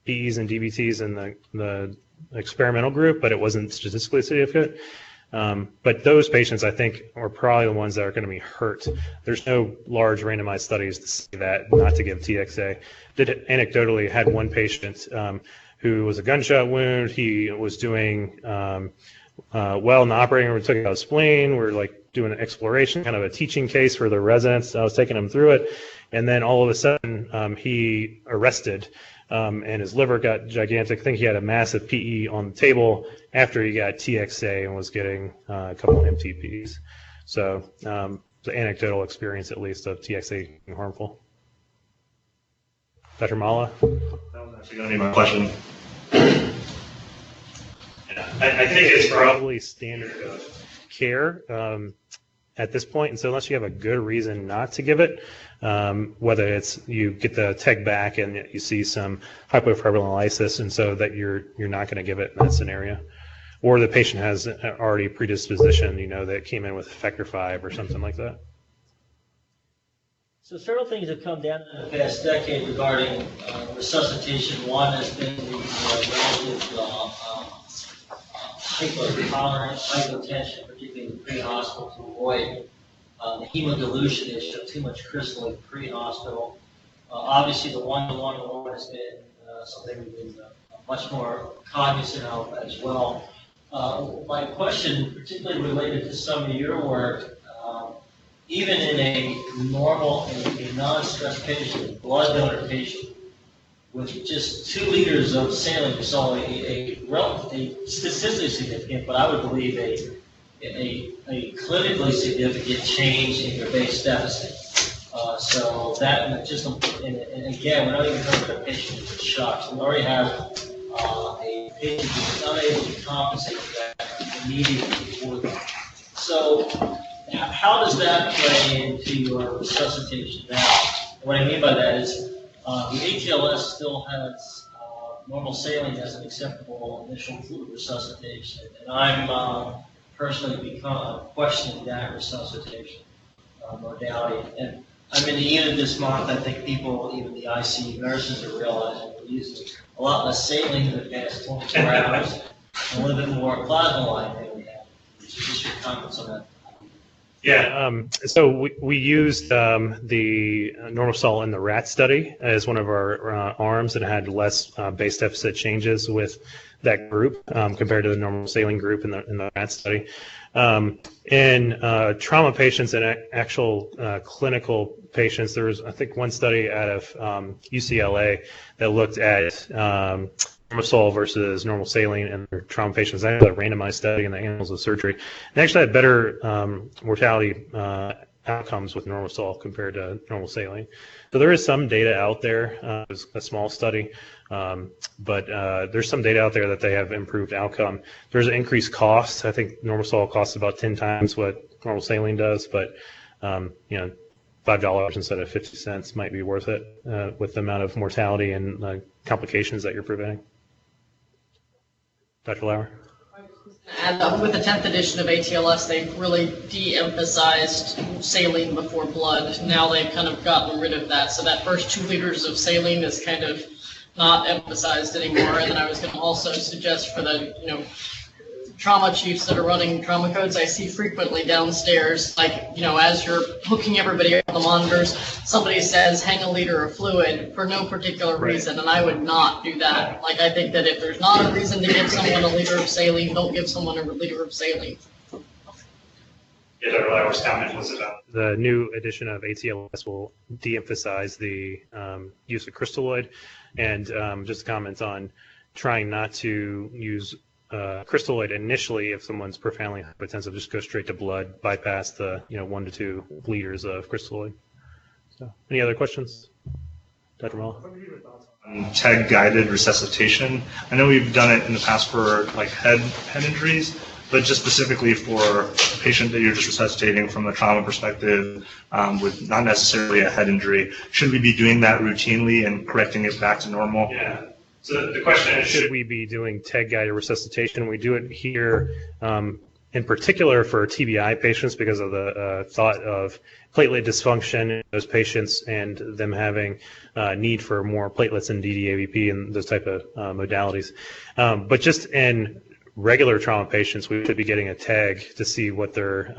PEs and DVTs in the experimental group, but it wasn't statistically significant. But those patients, I think, are probably the ones that are going to be hurt. There's no large randomized studies to say that not to give TXA. Did anecdotally had one patient who was a gunshot wound. He was doing well in the operating room. We took out his spleen. We're like doing an exploration, kind of a teaching case for the residents. I was taking him through it, and then all of a sudden he arrested, and his liver got gigantic. I think he had a massive PE on the table after he got TXA and was getting a couple of MTPs. So it's an anecdotal experience, at least, of TXA being harmful. Dr. Mala? That was actually going to be my question. I think it's probably standard of care at this point, and so unless you have a good reason not to give it, whether it's you get the TEG back and you see some hypofibrinolysis, and so that you're not going to give it in that scenario, or the patient has already predisposition, that came in with factor 5 or something like that. So several things have come down in the past decade regarding resuscitation. One has been the relative hypotolerance, hypotension, particularly in the pre-hospital, to avoid the hemodilution issue of too much crystalloid pre-hospital. Obviously, the one-to-one has been something we've been much more cognizant of as well. My question, particularly related to some of your work, even in a normal, a non-stressed patient, blood donor patient, with just 2 liters of saline, we saw a statistically significant, but I would believe a clinically significant change in your base deficit. So that just, and again, we're not even talking about a patient with shock. So we already have a patient who's unable to compensate for that immediately. So how does that play into your resuscitation? Now, what I mean by that is the ATLS still has normal saline as an acceptable initial fluid resuscitation, and I'm personally questioning that resuscitation modality. And I'm in the unit this month. I think people, even the ICU nurses, are realizing we're using a lot less saline in the past 24 hours, and a little bit more plasma line than we have. Just your comments on that. Yeah, so we used the normal sol in the rat study as one of our arms, and had less base deficit changes with that group compared to the normal saline group in the rat study. In trauma patients and actual clinical patients, there was, I think, one study out of UCLA that looked at normal sol versus normal saline in their trauma patients. That was a randomized study in the Annals of Surgery. They actually had better mortality outcomes with normal sol compared to normal saline. So there is some data out there. It's a small study, but there's some data out there that they have improved outcome. There's an increased cost. I think normal sol costs about 10 times what normal saline does, but $5 instead of 50 cents might be worth it with the amount of mortality and complications that you're preventing. Dr. Lauer? And with the 10th edition of ATLS, they've really de-emphasized saline before blood. Now they've kind of gotten rid of that. So that first 2 liters of saline is kind of not emphasized anymore. And then I was going to also suggest for the, trauma chiefs that are running trauma codes, I see frequently downstairs, like, as you're hooking everybody up on the monitors, somebody says, hang a liter of fluid for no particular reason, and I would not do that. Like, I think that if there's not a reason to give someone a liter of saline, don't give someone a liter of saline. Yeah, Dr. Lauer's comment was about the new edition of ATLS will de-emphasize the use of crystalloid, and just comments on trying not to use crystalloid initially if someone's profoundly hypotensive. Just go straight to blood, bypass the 1 to 2 liters of crystalloid. So, any other questions, Dr. Mulla? TEG guided resuscitation. I know we've done it in the past for like head injuries, but just specifically for a patient that you're just resuscitating from a trauma perspective with not necessarily a head injury, should we be doing that routinely and correcting it back to normal? Yeah. So the question is, should we be doing TEG-guided resuscitation? We do it here in particular for TBI patients because of the thought of platelet dysfunction in those patients and them having need for more platelets and DDAVP and those type of modalities. But just in regular trauma patients, we should be getting a TEG to see what their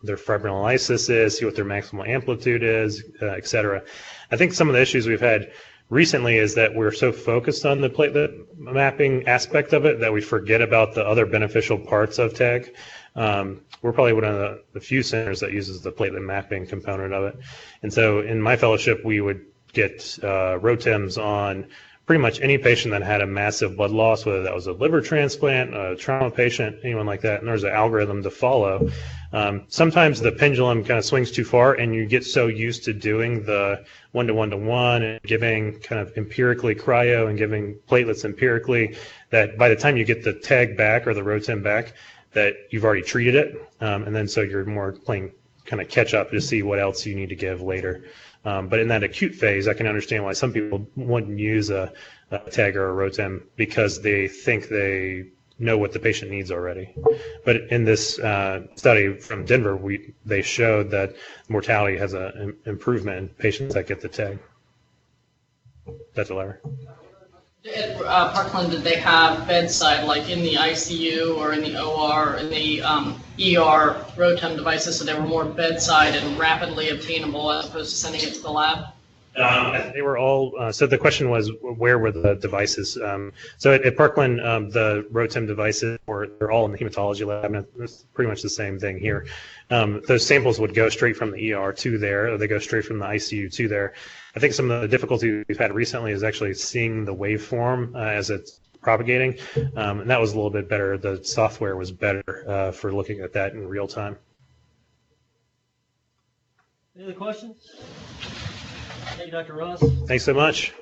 fibrinolysis is, see what their maximal amplitude is, et cetera. I think some of the issues we've had recently is that we're so focused on the platelet mapping aspect of it that we forget about the other beneficial parts of TAG. We're probably one of the few centers that uses the platelet mapping component of it. And so in my fellowship, we would get ROTEMs on pretty much any patient that had a massive blood loss, whether that was a liver transplant, a trauma patient, anyone like that, and there's an algorithm to follow. Sometimes the pendulum kind of swings too far, and you get so used to doing the one-to-one-to-one and giving kind of empirically cryo and giving platelets empirically that by the time you get the TAG back or the ROTEM back, that you've already treated it, and then so you're more playing kind of catch up to see what else you need to give later. But in that acute phase, I can understand why some people wouldn't use a TAG or a ROTEM because they think they know what the patient needs already. But in this study from Denver, they showed that mortality has an improvement in patients that get the TAG. That's a lever. At Parkland, did they have bedside, like in the ICU or in the OR or in the ER ROTEM devices, so they were more bedside and rapidly obtainable as opposed to sending it to the lab? They were all, so the question was, where were the devices? So at Parkland, the ROTEM devices, they're all in the hematology lab, and it's pretty much the same thing here. Those samples would go straight from the ER to there, or they go straight from the ICU to there. I think some of the difficulty we've had recently is actually seeing the waveform as it's propagating, and that was a little bit better. The software was better for looking at that in real time. Any other questions? Thank you, Dr. Ross. Thanks so much.